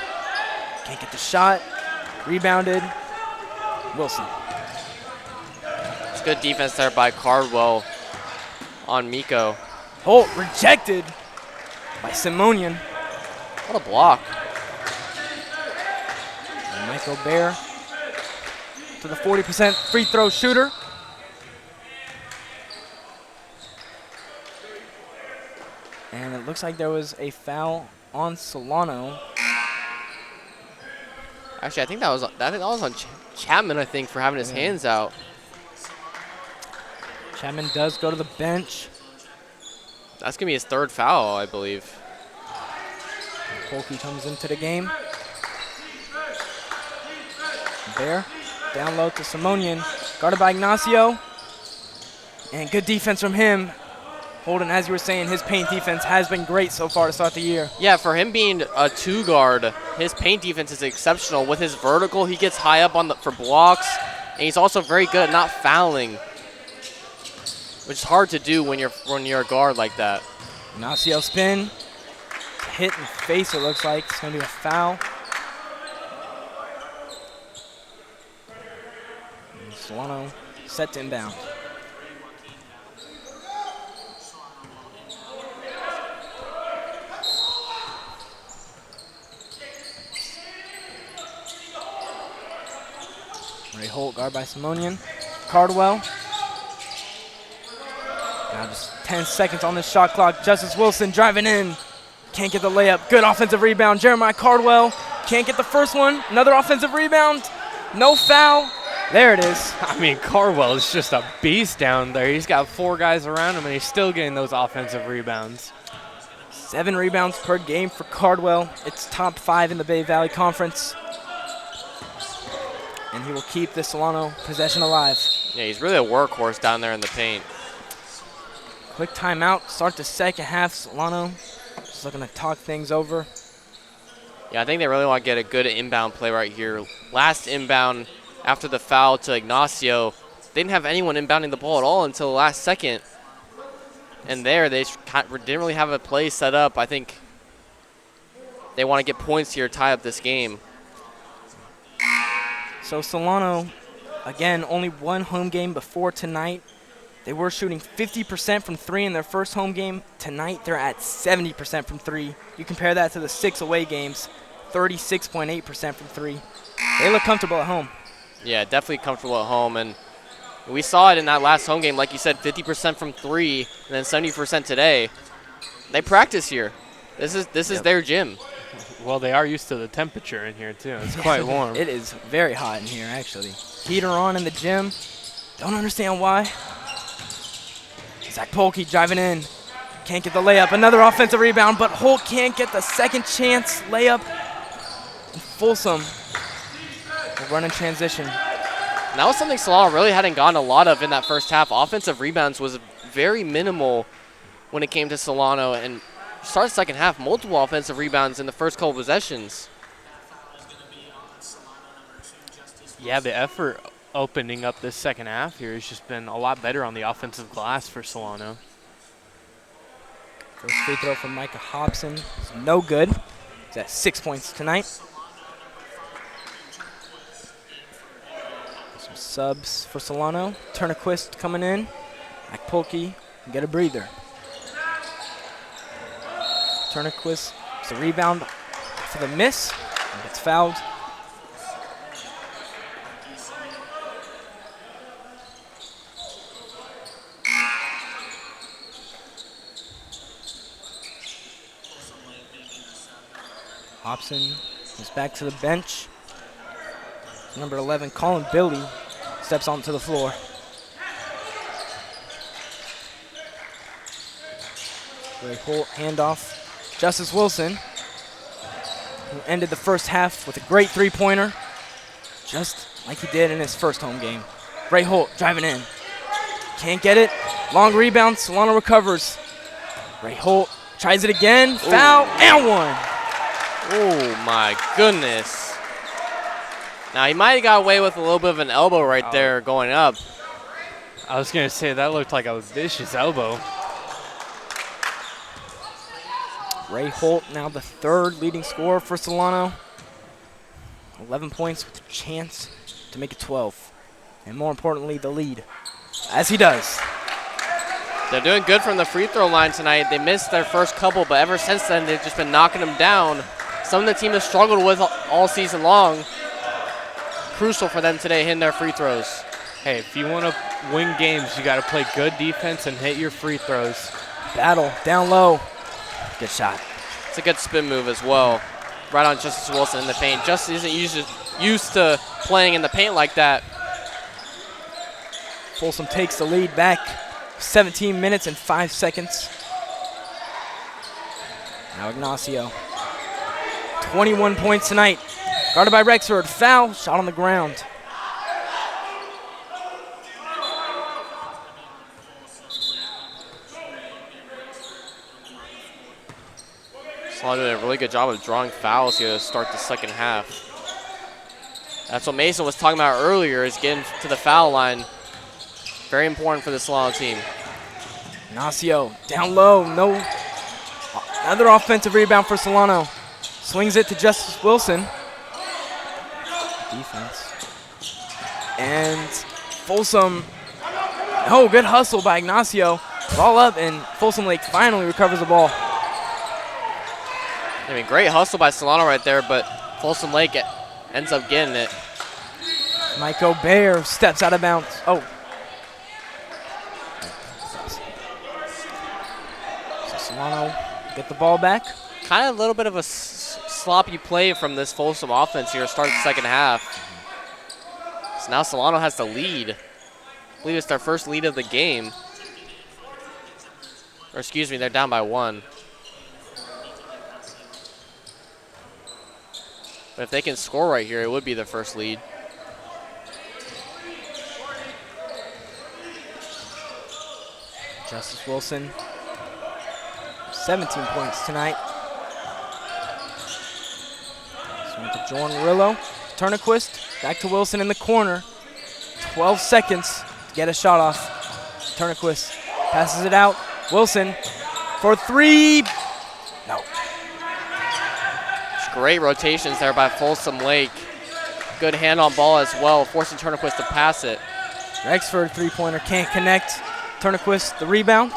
Can't get the shot. Rebounded. Wilson. It's good defense there by Cardwell on Miko. Holt rejected by Simonian. What a block. And Michael Bear to the 40% free throw shooter. And it looks like there was a foul on Solano. Actually, I think that was on Chapman, I think, for having his hands out. Chapman does go to the bench. That's going to be his 3rd foul, I believe. Polkey comes into the game. Bear down low to Simonian, guarded by Ignacio. And good defense from him. Holden, as you were saying, his paint defense has been great so far to start the year. Yeah, for him being a 2 guard, his paint defense is exceptional. With his vertical, he gets high up for blocks, and he's also very good at not fouling, which is hard to do when you're a guard like that. Ignacio spin, hit in the face. It looks like it's going to be a foul. And Solano set to inbound. Ray Holt, guard by Simonian. Cardwell. Now just 10 seconds on this shot clock. Justice Wilson driving in. Can't get the layup. Good offensive rebound. Jeremiah Cardwell can't get the first one. Another offensive rebound. No foul. There it is. I mean, Cardwell is just a beast down there. He's got 4 guys around him, and he's still getting those offensive rebounds. 7 rebounds per game for Cardwell. It's top 5 in the Bay Valley Conference. And he will keep the Solano possession alive. Yeah, he's really a workhorse down there in the paint. Quick timeout. Start the second half. Solano just looking to talk things over. Yeah, I think they really want to get a good inbound play right here. Last inbound after the foul to Ignacio, they didn't have anyone inbounding the ball at all until the last second. And there, they didn't really have a play set up. I think they want to get points here to tie up this game. So Solano, again, only one home game before tonight. They were shooting 50% from 3 in their first home game. Tonight, they're at 70% from 3. You compare that to the 6 away games, 36.8% from 3. They look comfortable at home. Yeah, definitely comfortable at home. And we saw it in that last home game. Like you said, 50% from 3 and then 70% today. They practice here. This is their gym. Well, they are used to the temperature in here, too. It's quite warm. It is very hot in here, actually. Heater on in the gym. Don't understand why. Zach Polke driving in. Can't get the layup. Another offensive rebound, but Holt can't get the second chance layup. And Folsom will run in transition. And that was something Solano really hadn't gotten a lot of in that first half. Offensive rebounds was very minimal when it came to Solano, and start the second half, multiple offensive rebounds in the first couple possessions. Yeah, the effort opening up this second half here has just been a lot better on the offensive glass for Solano. First free throw from Micah Hobson is no good. He's at 6 points tonight. Some subs for Solano. Turnquist coming in. Zach Polke can get a breather. Turnquist, it's a rebound for the miss, and gets fouled. Hobson is back to the bench. Number 11, Colin Billy, steps onto the floor. Ray Holt handoff. Justice Wilson, who ended the first half with a great three-pointer, just like he did in his first home game. Ray Holt driving in. Can't get it. Long rebound. Solano recovers. Ray Holt tries it again. Foul and one. Oh, my goodness. Now, he might have got away with a little bit of an elbow right there going up. I was going to say, that looked like a vicious elbow. Ray Holt now the 3rd leading scorer for Solano. 11 points with a chance to make it 12. And more importantly, the lead, as he does. They're doing good from the free throw line tonight. They missed their first couple, but ever since then, they've just been knocking them down. Something the team has struggled with all season long. Crucial for them today, hitting their free throws. Hey, if you want to win games, you got to play good defense and hit your free throws. Battle down low. Good shot. It's a good spin move as well. Right on Justice Wilson in the paint. Justice isn't used to playing in the paint like that. Folsom takes the lead back. 17 minutes and 5 seconds. Now Ignacio. 21 points tonight. Guarded by Rexford. Foul. Shot on the ground. Solano doing a really good job of drawing fouls here to start the second half. That's what Mason was talking about earlier, is getting to the foul line. Very important for the Solano team. Ignacio down low, no. Another offensive rebound for Solano. Swings it to Justice Wilson. Defense. And Folsom, oh, good hustle by Ignacio. Ball up, and Folsom Lake finally recovers the ball. I mean, great hustle by Solano right there, but Folsom Lake ends up getting it. Mike O'Bear steps out of bounds. Oh. So Solano get the ball back. Kind of a little bit of a sloppy play from this Folsom offense here to start the second half. So now Solano has the lead. I believe it's their first lead of the game. Or excuse me, they're down by 1. But if they can score right here, it would be their first lead. Justice Wilson, 17 points tonight. Swing to Jordan Rillo. Turnquist, back to Wilson in the corner. 12 seconds to get a shot off. Turnquist passes it out. Wilson for 3. No. Great rotations there by Folsom Lake. Good hand on ball as well, forcing Turnquist to pass it. Rexford three-pointer can't connect. Turnquist the rebound.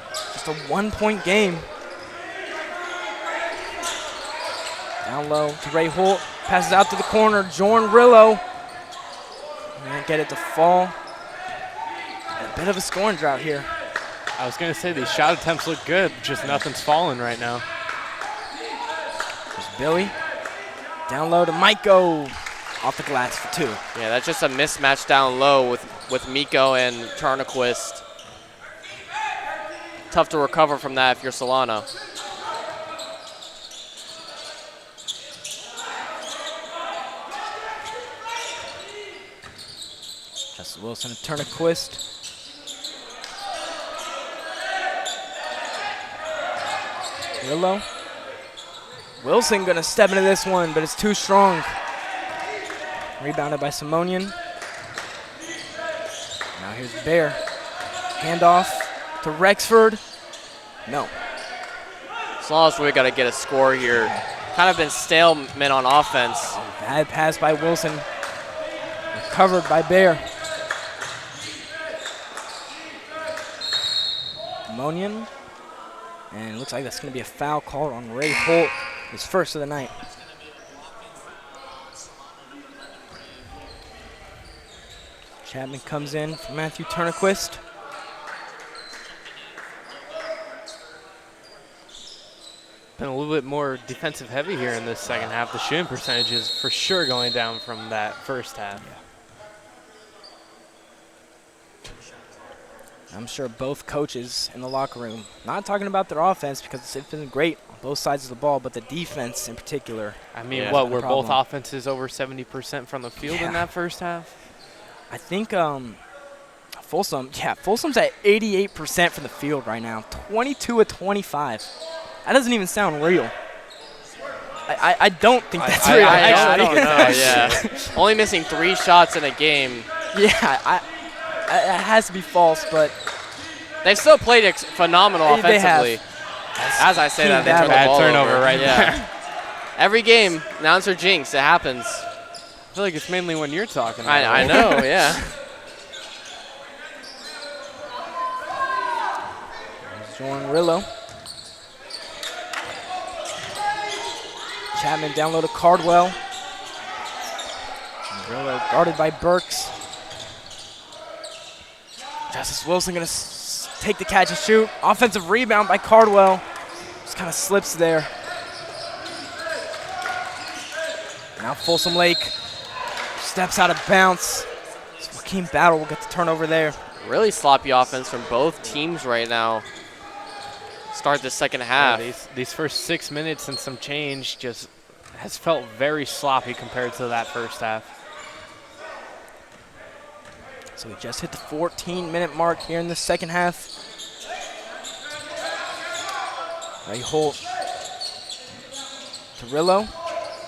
Just a 1-point game. Down low to Ray Holt. Passes out to the corner. Jordan Rillo. Can't get it to fall. A bit of a scoring drought here. I was going to say these shot attempts look good, just nothing's falling right now. There's Billy. Down low to Miko. Off the glass for 2. Yeah, that's just a mismatch down low with Miko and Turnquist. Tough to recover from that if you're Solano. Justice Wilson and Turnquist. Rillo. Wilson gonna step into this one, but it's too strong. Rebounded by Simonian. Now here's Bear. Handoff to Rexford. No. Solano's really got to get a score here. Kind of been stalemate on offense. Bad pass by Wilson. Recovered by Bear. Simonian. And it looks like that's going to be a foul called on Ray Holt, his first of the night. Chapman comes in for Matthew Turnquist. Been a little bit more defensive heavy here in this second half. The shooting percentage is for sure going down from that first half. Yeah. I'm sure both coaches in the locker room, not talking about their offense because it's been great on both sides of the ball, but the defense in particular. I mean, what, were both offenses over 70% from the field in that first half? I think Folsom's at 88% from the field right now, 22 of 25. That doesn't even sound real. I don't think that's real. I don't know, yeah. Only missing 3 shots in a game. Yeah, it has to be false, but they've still played phenomenal offensively. As I say that, they turn the ball turnover right there. Every game, announcer jinx, it happens. I feel like it's mainly when you're talking about I know, yeah. There's Jordan Rillo. Chapman down low to Cardwell. And Rillo guarded by Burks. Justice Wilson going to take the catch and shoot. Offensive rebound by Cardwell. Just kind of slips there. Now Folsom Lake steps out of bounds. So Joaquin Battle will get the turnover there. Really sloppy offense from both teams right now. Start the second half. Yeah, these first 6 minutes and some change just has felt very sloppy compared to that first half. So we just hit the 14-minute mark here in the second half. Ray Holt. Torillo.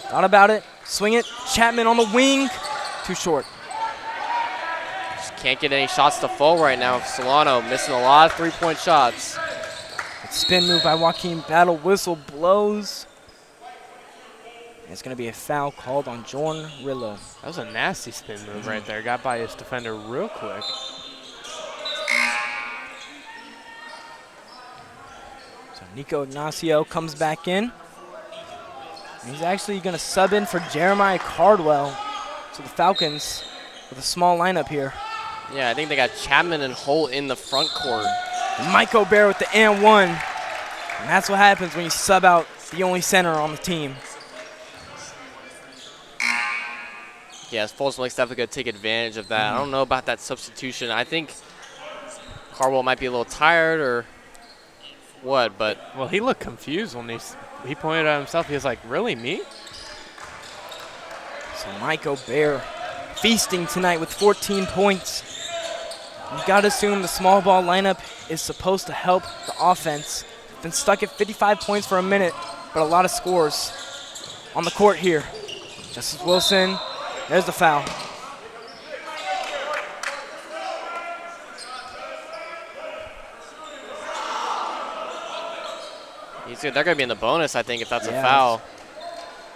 Thought about it. Swing it. Chapman on the wing. Too short. Just can't get any shots to fall right now. Solano missing a lot of three-point shots. Spin move by Joaquin Battle. Whistle blows. It's going to be a foul called on Jordan Rillo. That was a nasty spin move right there. Got by his defender real quick. So Nico Ignacio comes back in. He's actually going to sub in for Jeremiah Cardwell. So the Falcons with a small lineup here. Yeah, I think they got Chapman and Holt in the front court. And Mike O'Bear with the and one. And that's what happens when you sub out the only center on the team. Yes, Folsom Lake's definitely going to take advantage of that. I don't know about that substitution. I think Cardwell might be a little tired or what, but... Well, he looked confused when he pointed at himself. He was like, really, me? So Mike O'Bear feasting tonight with 14 points. You've got to assume the small ball lineup is supposed to help the offense. Been stuck at 55 points for a minute, but a lot of scores on the court here. Justice Wilson, there's the foul. They're going to be in the bonus, I think, if that's a foul.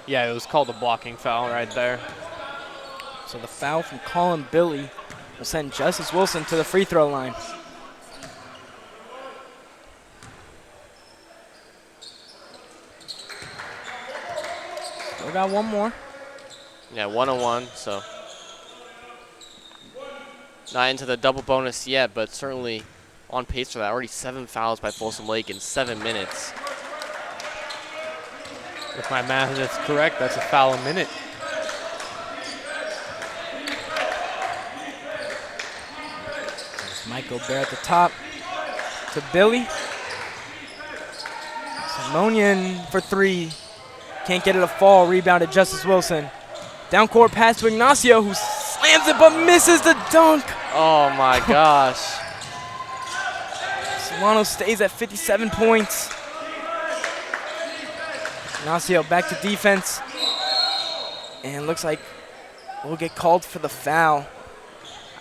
Yeah, it was called a blocking foul right there. So the foul from Colin Billy will send Justice Wilson to the free throw line. We got one more. Yeah, 1-on-1, so not into the double bonus yet, but certainly on pace for that. Already 7 fouls by Folsom Lake in 7 minutes. If my math is correct, that's a foul a minute. There's Mike O'Bear at the top to Billy. Simonian for three. Can't get it to fall. Rebounded Justice Wilson. Down court pass to Ignacio, who slams it but misses the dunk. Oh my gosh. Solano stays at 57 points. Ignacio back to defense. And looks like we'll get called for the foul.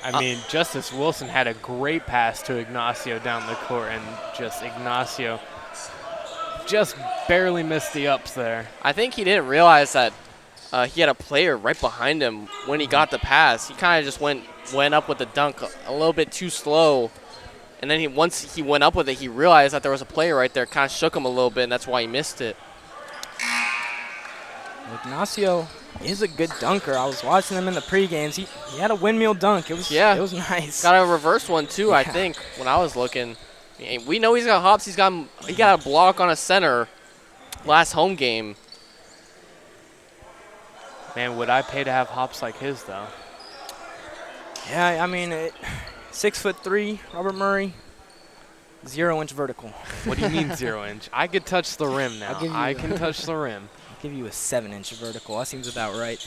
I mean, Justice Wilson had a great pass to Ignacio down the court, and just Ignacio just barely missed the ups there. I think he didn't realize that he had a player right behind him when he got the pass. He kind of just went up with the dunk a little bit too slow. And then once he went up with it, he realized that there was a player right there. Kind of shook him a little bit, and that's why he missed it. Ignacio is a good dunker. I was watching him in the pre-games. He had a windmill dunk. It was nice. Got a reverse one too, I think, when I was looking. We know he's got hops. He got a block on a center last home game. Man, would I pay to have hops like his though? Yeah, I mean, 6'3", Robert Murray, 0-inch vertical. What do you mean 0-inch? I could touch the rim now. I can touch the rim. I'll give you a 7-inch vertical. That seems about right.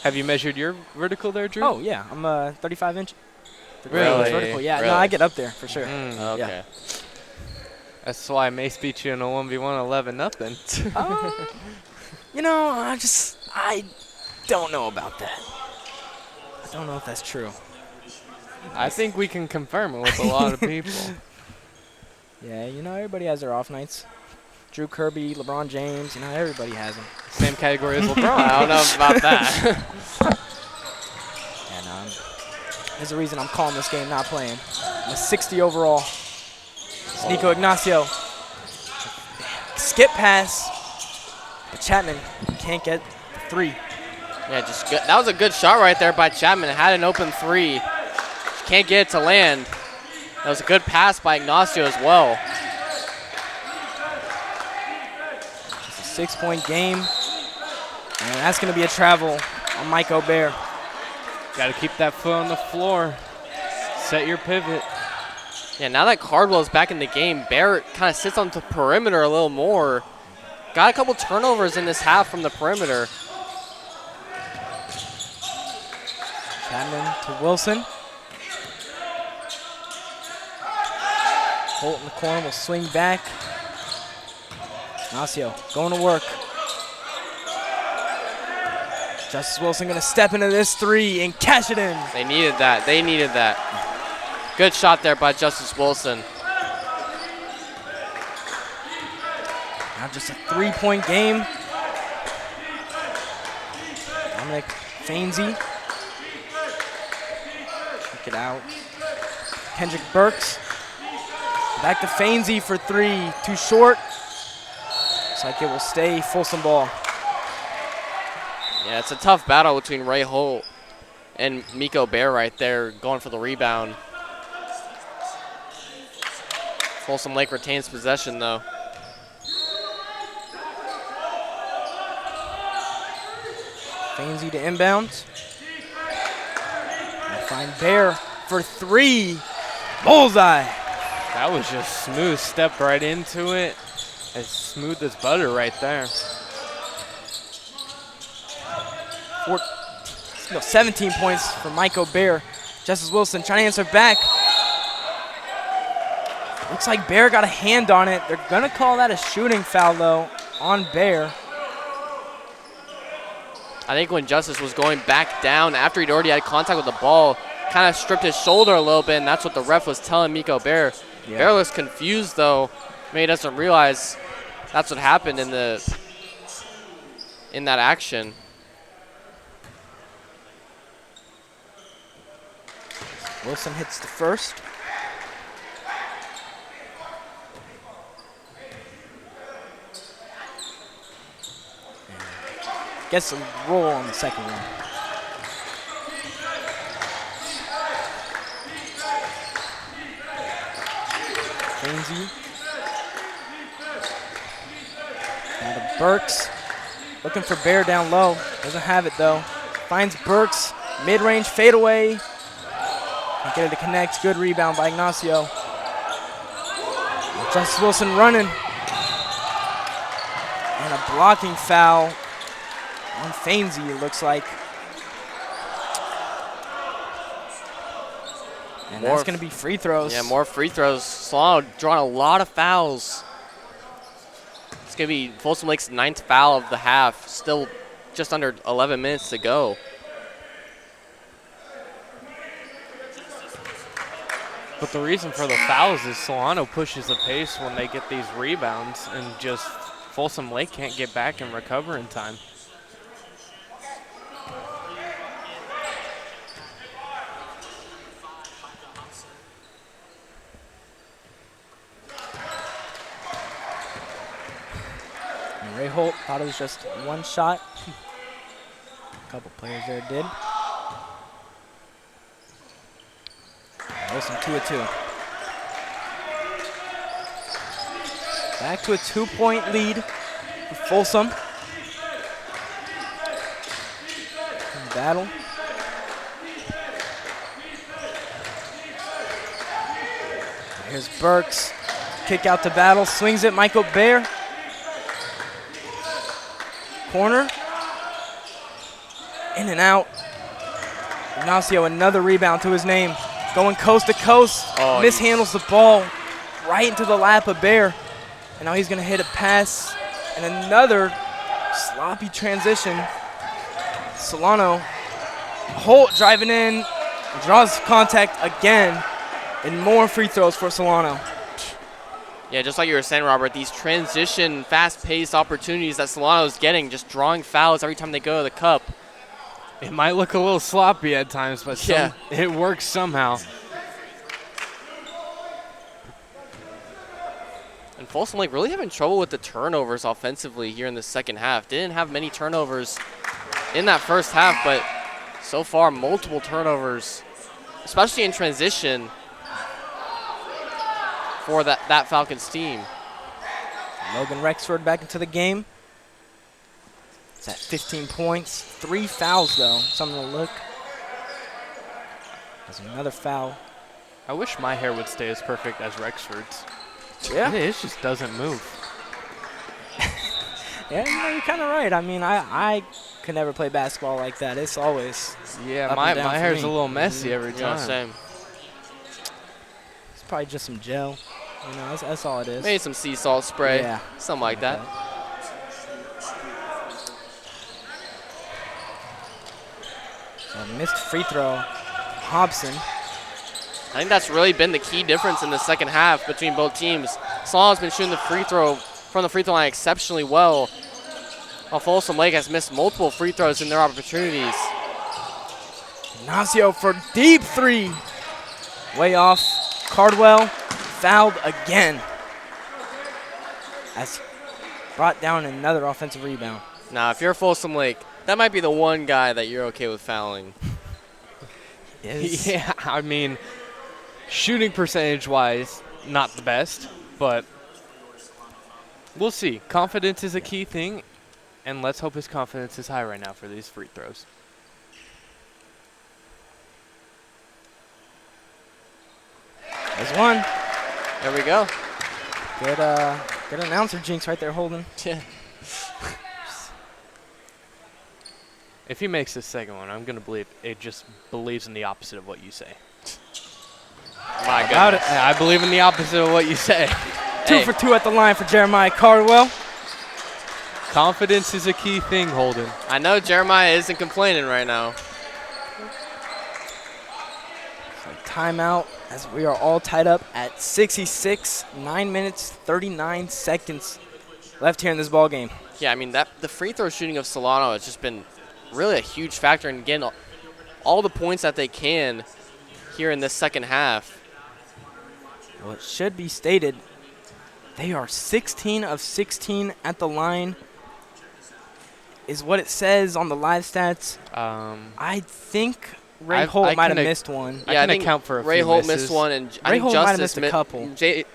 Have you measured your vertical there, Drew? Oh yeah, I'm 35-inch. Really? Vertical. Yeah, really? No, I get up there for sure. Okay. Yeah. That's why Mace beat you in a 1v1 11-0. You know, I don't know about that. I don't know if that's true. I think we can confirm it with a lot of people. Yeah, you know, everybody has their off nights. Drew Kirby, LeBron James, you know, everybody has them. Same category as LeBron. I don't know about that. And there's a reason I'm calling this game not playing. I'm a 60 overall. It's Nico Ignacio. Skip pass. But Chapman can't get the three. Yeah, just good. That was a good shot right there by Chapman. It had an open three. Can't get it to land. That was a good pass by Ignacio as well. It's a 6-point game. And that's going to be a travel on Mike O'Bear. Got to keep that foot on the floor. Set your pivot. Yeah, now that Cardwell's back in the game, Barrett kind of sits on the perimeter a little more. Got a couple turnovers in this half from the perimeter. Chapman to Wilson. Holt in the corner will swing back. Ignacio going to work. Justice Wilson going to step into this three and cash it in. They needed that. They needed that. Good shot there by Justice Wilson. Now just a 3-point game. Dominic Fainsey. Check it out. Kendrick Burks. Back to Fainsey for three. Too short. Looks like it will stay Folsom ball. Yeah, it's a tough battle between Ray Holt and Miko Bear right there going for the rebound. Folsom Lake retains possession though. Fainsey to inbound. And find Bear for three. Bullseye. That was just smooth. Stepped right into it. As smooth as butter right there. 17 points for Miko Bear. Justice Wilson trying to answer back. Looks like Bear got a hand on it. They're going to call that a shooting foul, though, on Bear. I think when Justice was going back down after he'd already had contact with the ball, kind of stripped his shoulder a little bit, and that's what the ref was telling Miko Bear. Yeah. Bear looks confused, though. Maybe he doesn't realize that's what happened in that action. Wilson hits the first. Gets a roll on the second one. Fainsey. Now to Burks. Looking for Bear down low. Doesn't have it though. Finds Burks. Mid-range fadeaway. Can't get it to connect. Good rebound by Ignacio. Justice Wilson running. And a blocking foul on Fainsey, it looks like. And that's going to be free throws. Yeah, more free throws. Solano drawing a lot of fouls. It's going to be Folsom Lake's 9th foul of the half. Still just under 11 minutes to go. But the reason for the fouls is Solano pushes the pace when they get these rebounds, and just Folsom Lake can't get back and recover in time. And Ray Holt thought it was just one shot. A couple players there did. Wilson 2-2. Back to a 2-point lead for Folsom. Battle. Here's Burks. Kick out to Battle. Swings it. Michael Bear. Corner. In and out. Ignacio, another rebound to his name. Going coast to coast. Oh, mishandles the ball right into the lap of Bear. And now he's going to hit a pass. And another sloppy transition. Solano. Holt driving in. Draws contact again. And more free throws for Solano. Yeah, just like you were saying, Robert, these transition, fast-paced opportunities that Solano's getting, just drawing fouls every time they go to the cup. It might look a little sloppy at times, but yeah, it works somehow. And Folsom Lake really having trouble with the turnovers offensively here in the second half. Didn't have many turnovers in that first half, but so far multiple turnovers, especially in transition for that Falcons team. Logan Rexford back into the game. It's at 15 points. 3 fouls, though. Something to look. There's another foul. I wish my hair would stay as perfect as Rexford's. Yeah. It just doesn't move. Yeah, you're kind of right. I mean, I could never play basketball like that. It's always my hair's a little messy every time. Yeah, same. It's probably just some gel. You know, that's all it is. Maybe some sea salt spray. Yeah. Something like that. So missed free throw. Hobson. I think that's really been the key difference in the second half between both teams. Solano's been shooting the free throw from the free throw line exceptionally well, while Folsom Lake has missed multiple free throws in their opportunities. Ignacio for deep three. Way off. Cardwell fouled again. As brought down another offensive rebound. Now, if you're Folsom Lake, that might be the one guy that you're okay with fouling. Yeah, I mean, shooting percentage-wise, not the best, but we'll see. Confidence is a key thing, and let's hope his confidence is high right now for these free throws. There's one. There we go. Good announcer jinx right there, Holden. Yeah. If he makes this second one, I'm going to believe it just believes in the opposite of what you say. My God. I believe in the opposite of what you say. 2 for 2 at the line for Jeremiah Cardwell. Confidence is a key thing, Holden. I know Jeremiah isn't complaining right now. So timeout as we are all tied up at 66, 9 minutes, 39 seconds left here in this ball game. Yeah, I mean, the free throw shooting of Solano has just been really a huge factor in getting all the points that they can here in this second half. Well, it should be stated, they are 16 of 16 at the line, is what it says on the live stats. I think Ray Holt might have missed one. Yeah, I think account for a Ray few Holt misses. missed one, and I Ray think Holt might have Justice missed a couple.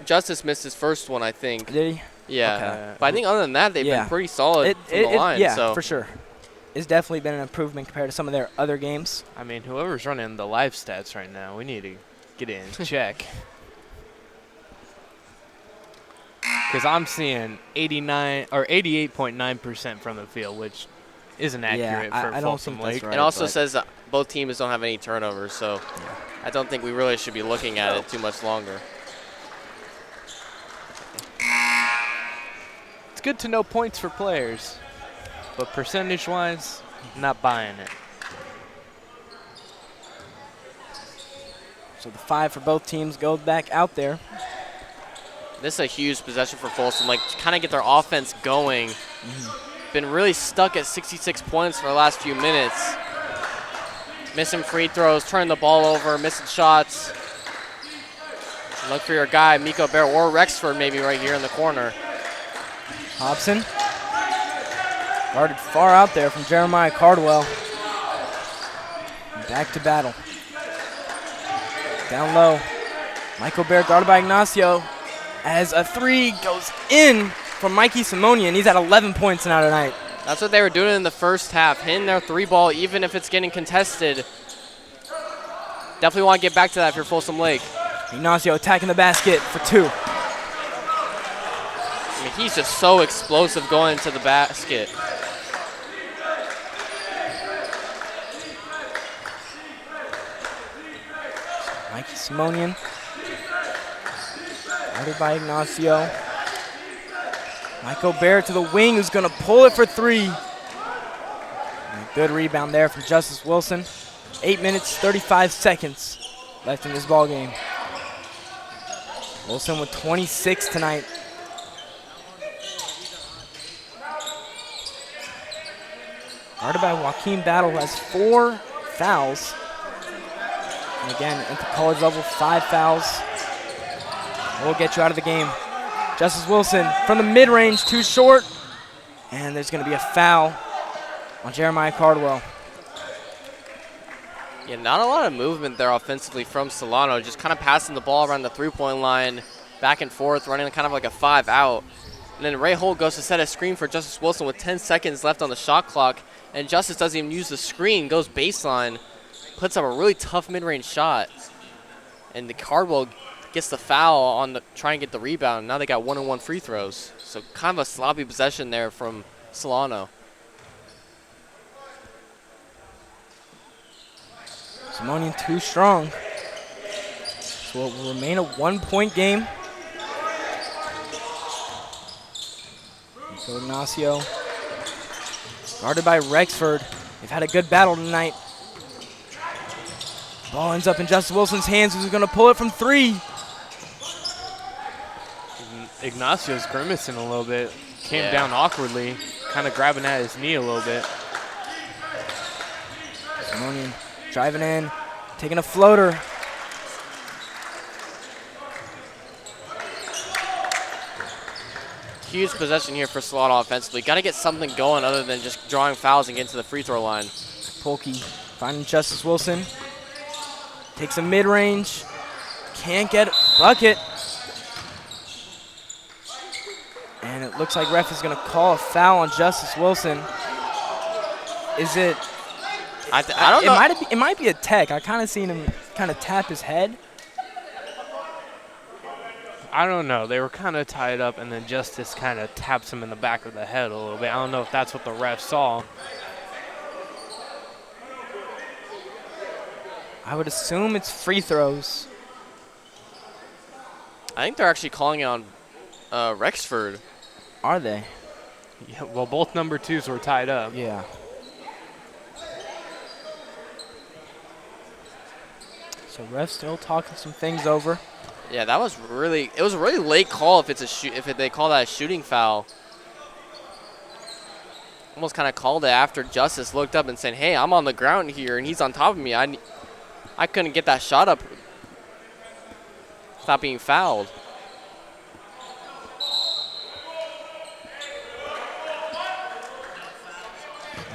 Justice missed his first one, I think. Did he? Yeah, Okay. but I think other than that, they've been pretty solid from the line. Yeah, so. for sure. It's definitely been an improvement compared to some of their other games. I mean, whoever's running the live stats right now, we need to get it in check. Because I'm seeing 89 or 88.9% from the field, which isn't accurate for Folsom Lake. Right, it also says that both teams don't have any turnovers, so I don't think we really should be looking at it too much longer. It's good to know points for players, but percentage-wise, not buying it. So the 5 for both teams goes back out there. This is a huge possession for Folsom Lake to kind of get their offense going. Been really stuck at 66 points for the last few minutes. Missing free throws, turning the ball over, missing shots. Look for your guy, Miko Bear, or Rexford maybe right here in the corner. Hobson. Guarded far out there from Jeremiah Cardwell. Back to battle. Down low. Michael Bear guarded by Ignacio. As a 3 goes in from Mikey Simonian. He's at 11 points now tonight. That's what they were doing in the first half, hitting their 3 ball even if it's getting contested. Definitely want to get back to that if you're Folsom Lake. Ignacio attacking the basket for 2. I mean, he's just so explosive going to the basket. Mikey Simonian. Guarded by Ignacio. Michael Bear to the wing, who's going to pull it for 3. And a good rebound there from Justice Wilson. 8 minutes, 35 seconds left in this ball game. Wilson with 26 tonight. Guarded by Joaquin Battle, who has 4 fouls. And again, at the college level, 5 fouls. We'll get you out of the game. Justice Wilson from the mid-range, too short. And there's going to be a foul on Jeremiah Cardwell. Yeah, not a lot of movement there offensively from Solano. Just kind of passing the ball around the three-point line, back and forth, running kind of like a 5-out. And then Ray Holt goes to set a screen for Justice Wilson with 10 seconds left on the shot clock. And Justice doesn't even use the screen, goes baseline, puts up a really tough mid-range shot. And the Cardwell gets the foul on the trying to get the rebound. Now they got 1-on-1 free throws. So kind of a sloppy possession there from Solano. Simonian too strong. So it will remain a 1-point game. So Ignacio, guarded by Rexford. They've had a good battle tonight. Ball ends up in Justice Wilson's hands, who's going to pull it from 3. Ignacio's grimacing a little bit. Came down awkwardly, kind of grabbing at his knee a little bit. Simonian driving in, taking a floater. Huge possession here for Solano offensively. Got to get something going other than just drawing fouls and getting to the free throw line. Polke finding Justice Wilson. Takes a mid-range. Can't get a bucket. And it looks like ref is going to call a foul on Justice Wilson. Is it? I don't know. It might be a tech. I kind of seen him kind of tap his head. I don't know. They were kind of tied up, and then Justice kind of taps him in the back of the head a little bit. I don't know if that's what the ref saw. I would assume it's free throws. I think they're actually calling it on Rexford. Are they? Yeah, well, both number 2s were tied up. Yeah. So ref still talking some things over. Yeah, that was really. It was a really late call if it's if they call that a shooting foul. Almost kind of called it after Justice looked up and said, "Hey, I'm on the ground here, and he's on top of me. I couldn't get that shot up without being fouled."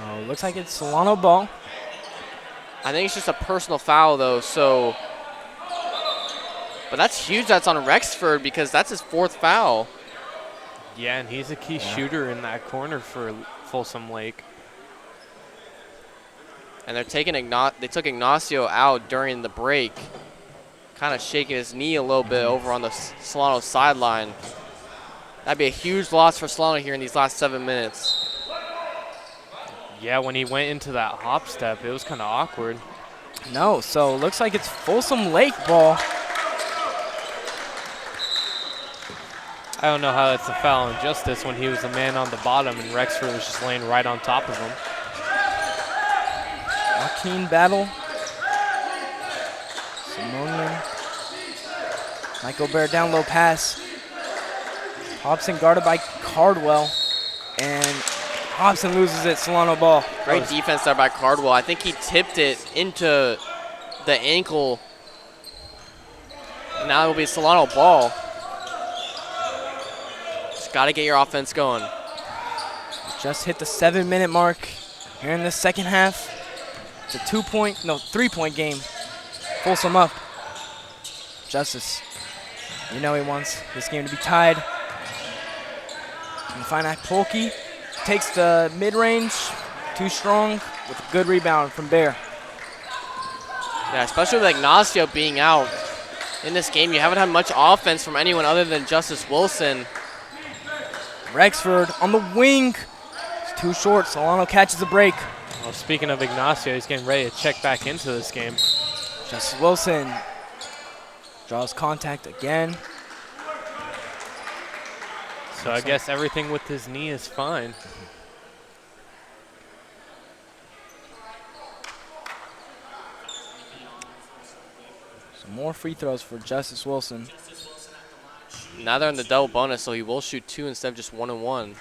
Oh, looks like it's Solano ball. I think it's just a personal foul though. So. But that's huge. That's on Rexford because that's his 4th foul. Yeah, and he's a key shooter in that corner for Folsom Lake. And they're taking they took Ignacio out during the break, kind of shaking his knee a little bit over on the Solano sideline. That'd be a huge loss for Solano here in these last 7 minutes. Yeah, when he went into that hop step, it was kind of awkward. No, so looks like it's Folsom Lake ball. I don't know how that's a foul on Justice when he was the man on the bottom and Rexford was just laying right on top of him. Joaquin battle. Simonian. Michael Bear down low pass. Hobson guarded by Cardwell. And Hobson loses it. Solano ball. Great defense there by Cardwell. I think he tipped it into the ankle. Now it will be Solano ball. Got to get your offense going. Just hit the 7-minute mark here in the second half. It's a 3-point game. Folsom up. Justice, you know he wants this game to be tied. And Finac Polke takes the mid-range, too strong, with a good rebound from Bear. Yeah, especially with Ignacio being out in this game, you haven't had much offense from anyone other than Justice Wilson. Rexford on the wing. It's too short. Solano catches a break. Well, speaking of Ignacio, he's getting ready to check back into this game. Justice Wilson draws contact again. So I guess everything with his knee is fine. Some more free throws for Justice Wilson. Now they're in the double bonus, so he will shoot 2 instead of just 1 and 1.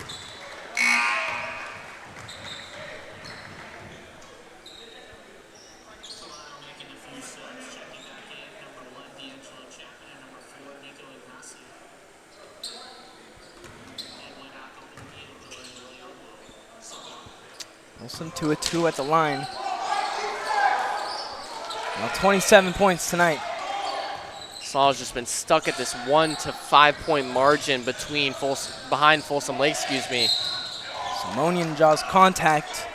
Wilson 2 of 2 at the line. Now 27 points tonight. Solano's just been stuck at this 1 to 5 point margin behind Folsom Lake, Simonian draws contact.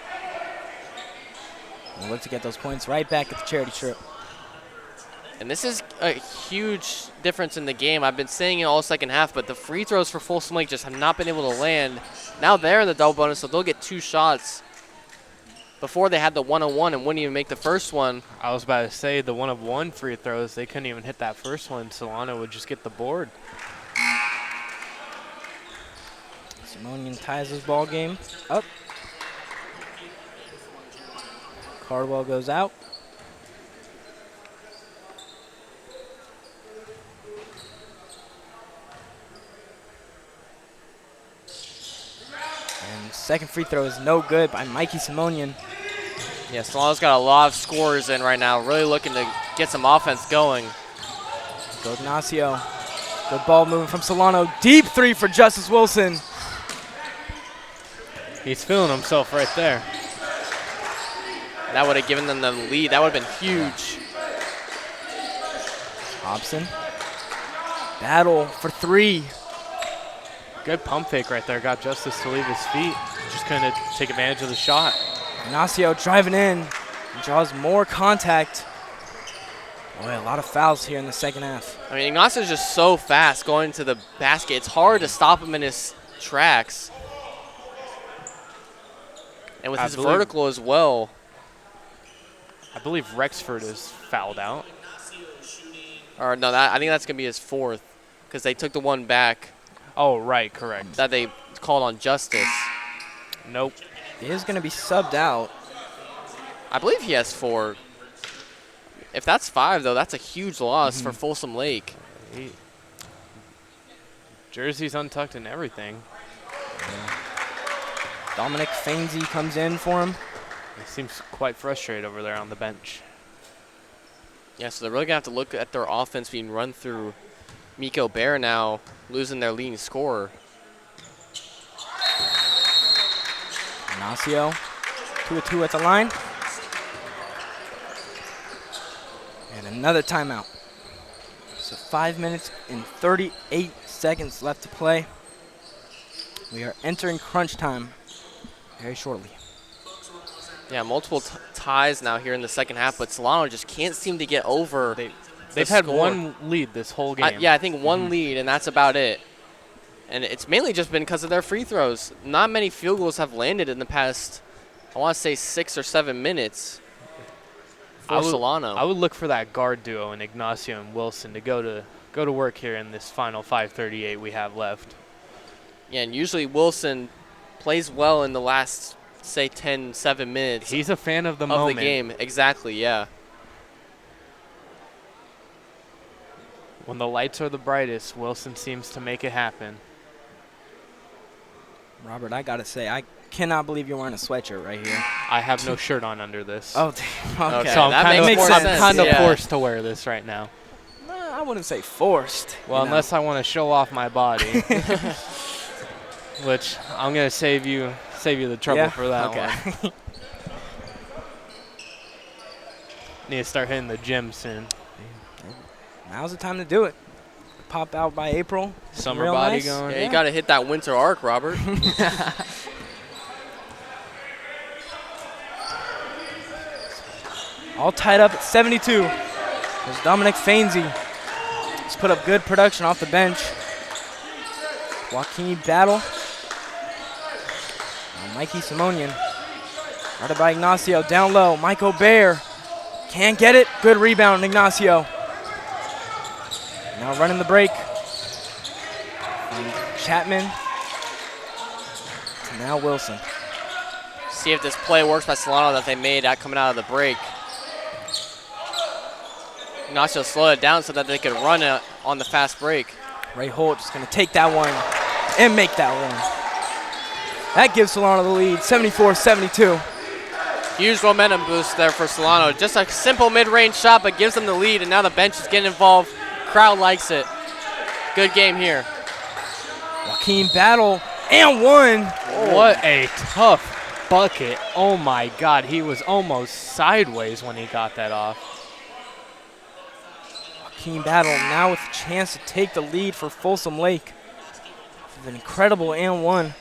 We'll look to get those points right back at the charity strip. And this is a huge difference in the game. I've been saying it all second half, but the free throws for Folsom Lake just have not been able to land. Now they're in the double bonus, so they'll get 2 shots. Before they had the 1-on-1 and wouldn't even make the first one. I was about to say the 1-of-1 free throws, they couldn't even hit that first one. Solano would just get the board. Simonian ties his ball game up. Cardwell goes out. And second free throw is no good by Mikey Simonian. Yeah, Solano's got a lot of scorers in right now, really looking to get some offense going. Go Ignacio. Good ball moving from Solano. Deep three for Justice Wilson. He's feeling himself right there. That would have given them the lead. That would have been huge. Hobson. Battle for three. Good pump fake right there. Got Justice to leave his feet. Just couldn't take advantage of the shot. Ignacio driving in. Draws more contact. Boy, a lot of fouls here in the second half. I mean, Ignacio's just so fast going to the basket. It's hard to stop him in his tracks. And with his vertical as well. I believe Rexford is fouled out. Or no, I think that's going to be his fourth because they took the one back. Oh, right, correct. That they called on Justice. Nope. He is going to be subbed out. I believe he has 4. If that's 5, though, that's a huge loss for Folsom Lake. Jersey's untucked and everything. Yeah. Dominic Fainsey comes in for him. He seems quite frustrated over there on the bench. Yeah, so they're really going to have to look at their offense being run through Miko Bear now, losing their leading scorer. Ignacio, 2-2 at the line. And another timeout. So 5 minutes and 38 seconds left to play. We are entering crunch time very shortly. Yeah, multiple ties now here in the second half, but Solano just can't seem to get over. They've had one lead this whole game. Yeah, I think one lead, and that's about it. And it's mainly just been because of their free throws. Not many field goals have landed in the past, I want to say 6 or 7 minutes for Solano. I would look for that guard duo in Ignacio and Wilson to go to work here in this final 5:38 we have left. Yeah, and usually Wilson plays well in the last, say, 7 minutes. He's a fan of the moment. Of the game, exactly, yeah. When the lights are the brightest, Wilson seems to make it happen. Robert, I got to say, I cannot believe you're wearing a sweatshirt right here. I have no shirt on under this. Oh, damn. Okay. So I'm kind of Yeah. forced to wear this right now. I wouldn't say forced. Well, unless I want to show off my body. Which I'm going to save you the trouble for that one. Need to start hitting the gym soon. Now's the time to do it. Pop out by April. Summer body going. Yeah, you got to hit that winter arc, Robert. All tied up at 72. There's Dominic Fainsey. He's put up good production off the bench. Joaquin Battle. Mikey Simonian. Guarded by Ignacio. Down low. Michael Bear. Can't get it. Good rebound, Ignacio. Now running the break. From Chapman. To now Wilson. See if this play works by Solano that they made coming out of the break. Ignacio slowed it down so that they could run it on the fast break. Ray Holt just going to take that one and make that one. That gives Solano the lead, 74-72. Huge momentum boost there for Solano. Just a simple mid-range shot, but gives them the lead, and now the bench is getting involved. Crowd likes it. Good game here. Joaquin Battle and one. What a tough bucket. Oh, my God. He was almost sideways when he got that off. Joaquin Battle now with a chance to take the lead for Folsom Lake. With an incredible and one.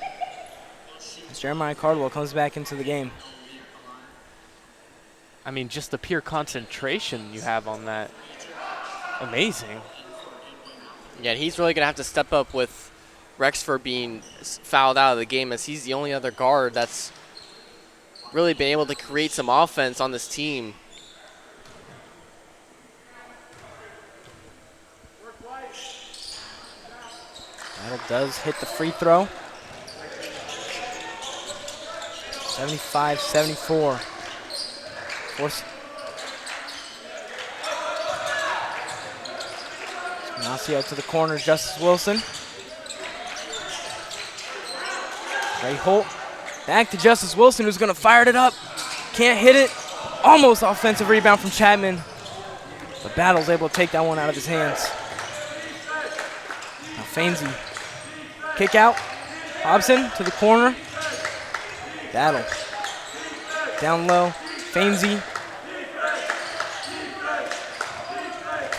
As Jeremiah Cardwell comes back into the game. I mean, just the pure concentration you have on that. Amazing. Yeah, he's really going to have to step up with Rexford being fouled out of the game, as he's the only other guard that's really been able to create some offense on this team. Battle does hit the free throw. 75-74. Ignacio to the corner, Justice Wilson. Ray Holt back to Justice Wilson, who's going to fire it up. Can't hit it. Almost offensive rebound from Chapman. But Battle's able to take that one out of his hands. Now Fainsey. Kick out. Hobson to the corner. Battle. Down low. Fainsey.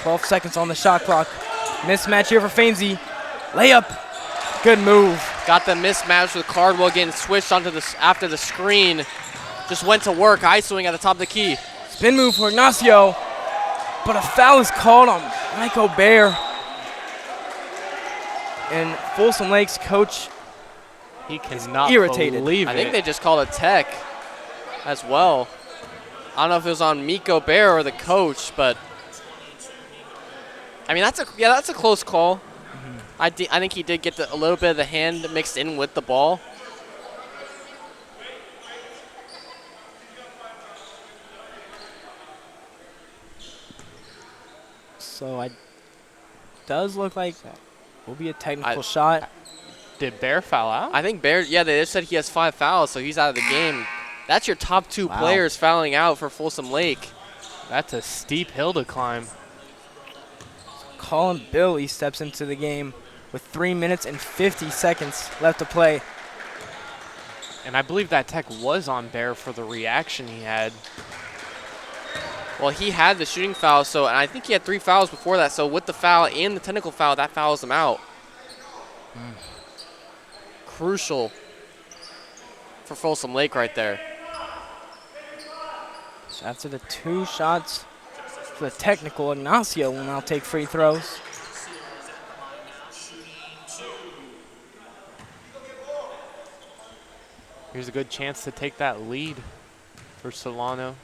12 seconds on the shot clock. Mismatch here for Fainsey. Layup. Good move. Got the mismatch with Cardwell getting switched onto after the screen. Just went to work, ISOing at the top of the key. Spin move for Ignacio. But a foul is called on Mike O'Bear. And Folsom Lake's coach, he cannot irritated. believe I think they just called a tech as well. I don't know if it was on Miko Bear or the coach, but I mean that's a close call. I think he did get a little bit of the hand mixed in with the ball. So it does look like that will be a technical shot. Did Bear foul out? I think Bear, yeah, they just said he has 5 fouls, so he's out of the game. That's your top 2 players fouling out for Folsom Lake. That's a steep hill to climb. Colin Billy steps into the game with 3 minutes and 50 seconds left to play. And I believe that tech was on Bear for the reaction he had. Well, he had the shooting foul, and I think he had 3 fouls before that, so with the foul and the technical foul, that fouls him out. Crucial for Folsom Lake right there. So after the 2 shots for the technical, Ignacio will now take free throws. Here's a good chance to take that lead for Solano.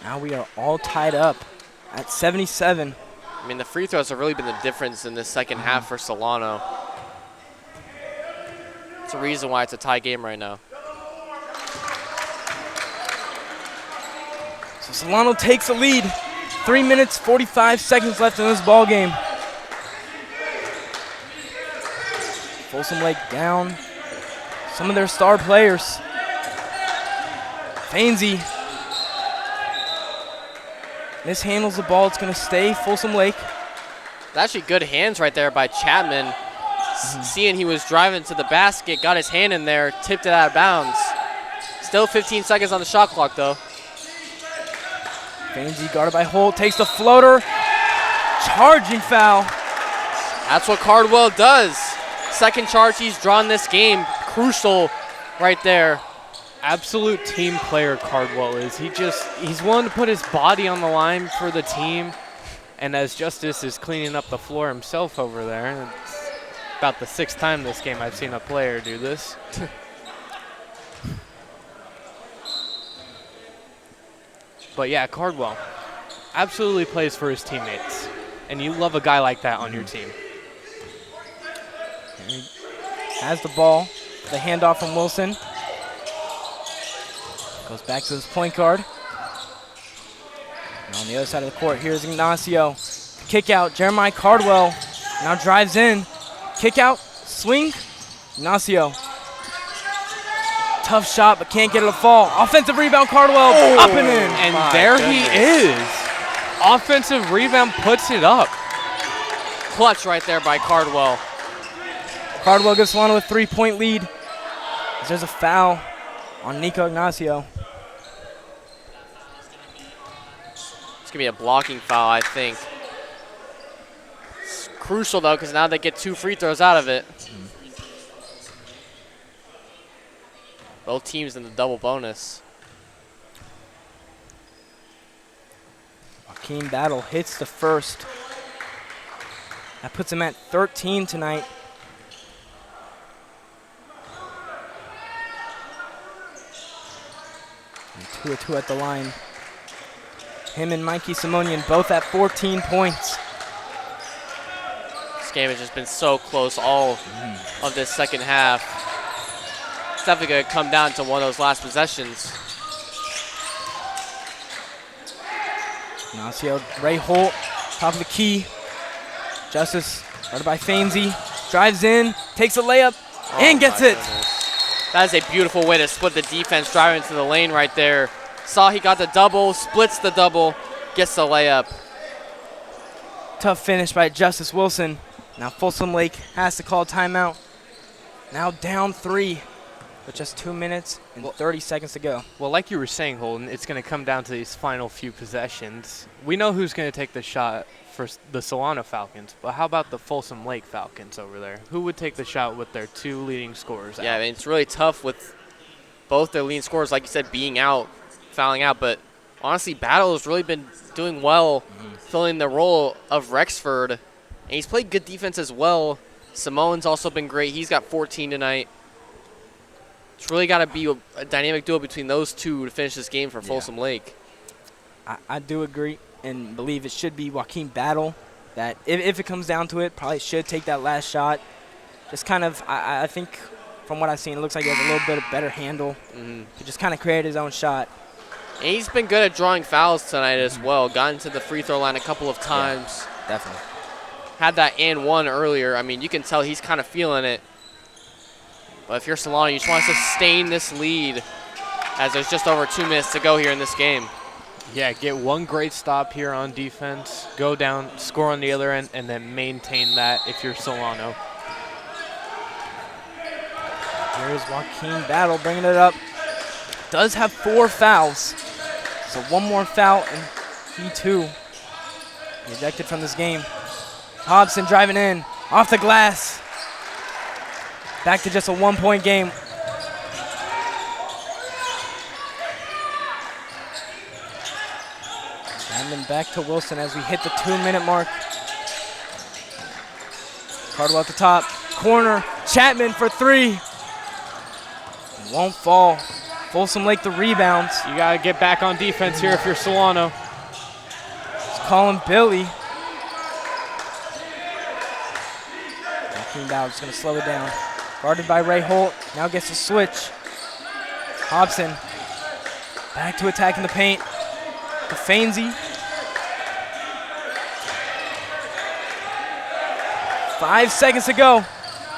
Now we are all tied up at 77. I mean, the free throws have really been the difference in this second half for Solano. It's a reason why it's a tie game right now. So Solano takes a lead. 3 minutes, 45 seconds left in this ball game. Folsom Lake down some of their star players. Fainsey mishandles the ball. It's going to stay Folsom Lake. It's actually good hands right there by Chapman. Seeing he was driving to the basket, got his hand in there, tipped it out of bounds. Still 15 seconds on the shot clock, though. Fainsey guarded by Holt, takes the floater. Charging foul. That's what Cardwell does. Second charge he's drawn this game. Crucial right there. Absolute team player Cardwell is. He's willing to put his body on the line for the team. And as Justice is cleaning up the floor himself over there, it's about the 6th time this game I've seen a player do this. But yeah, Cardwell absolutely plays for his teammates. And you love a guy like that on your team. He has the ball. The handoff from Wilson. Goes back to his point guard. And on the other side of the court, here's Ignacio. Kick out, Jeremiah Cardwell now drives in. Kick out, swing, Ignacio. Tough shot, but can't get it to fall. Offensive rebound, Cardwell, up and in. And there he is. Offensive rebound puts it up. Clutch right there by Cardwell. Cardwell gives Solano a 3-point lead. There's a foul on Nico Ignacio. It's going to be a blocking foul, I think. It's crucial, though, because now they get 2 free throws out of it. Both teams in the double bonus. Joaquin Battle hits the first. That puts him at 13 tonight. And 2 of 2 at the line. Him and Mikey Simonian both at 14 points. this game has just been so close all of this second half. It's definitely going to come down to one of those last possessions. Ignacio, Ray Holt, top of the key. Justice, guarded by Fainsey, drives in, takes a layup, and gets it. That is a beautiful way to split the defense, driving into the lane right there. Saw he got the double, splits the double, gets the layup. Tough finish by Justice Wilson. Now Folsom Lake has to call timeout. Now down 3 with just 2 minutes and 30 seconds to go. Well, like you were saying, Holden, it's going to come down to these final few possessions. We know who's going to take the shot for the Solano Falcons, but how about the Folsom Lake Falcons over there? Who would take the shot with their 2 leading scorers out? Yeah, I mean, it's really tough with both their leading scorers, like you said, being out, fouling out. But honestly, Battle has really been doing well, filling the role of Rexford. And he's played good defense as well. Simone's also been great. He's got 14 tonight. It's really got to be a dynamic duo between those two to finish this game for Folsom Lake. I do agree and believe it should be Joaquin Battle that, if it comes down to it, probably should take that last shot. Just kind of, I think from what I've seen, it looks like he has a little bit of better handle to just kind of create his own shot. And he's been good at drawing fouls tonight as well. Gotten to the free throw line a couple of times. Yeah, definitely. Had that and one earlier. I mean, you can tell he's kind of feeling it. But if you're Solano, you just want to sustain this lead as there's just over 2 minutes to go here in this game. Yeah, get one great stop here on defense, go down, score on the other end, and then maintain that if you're Solano. Here's Joaquin Battle bringing it up. Does have 4 fouls. So one more foul, and he too ejected from this game. Hobson driving in, off the glass. Back to just a 1-point game. And then back to Wilson as we hit the 2-minute mark. Cardwell at the top, corner, Chapman for 3. Won't fall. Folsom Lake the rebounds. You got to get back on defense here if you're Solano. It's calling Billy. Joaquin Bowers going to slow it down. Guarded by Ray Holt. Now gets a switch. Hobson back to attack in the paint. To Fainsey. 5 seconds to go.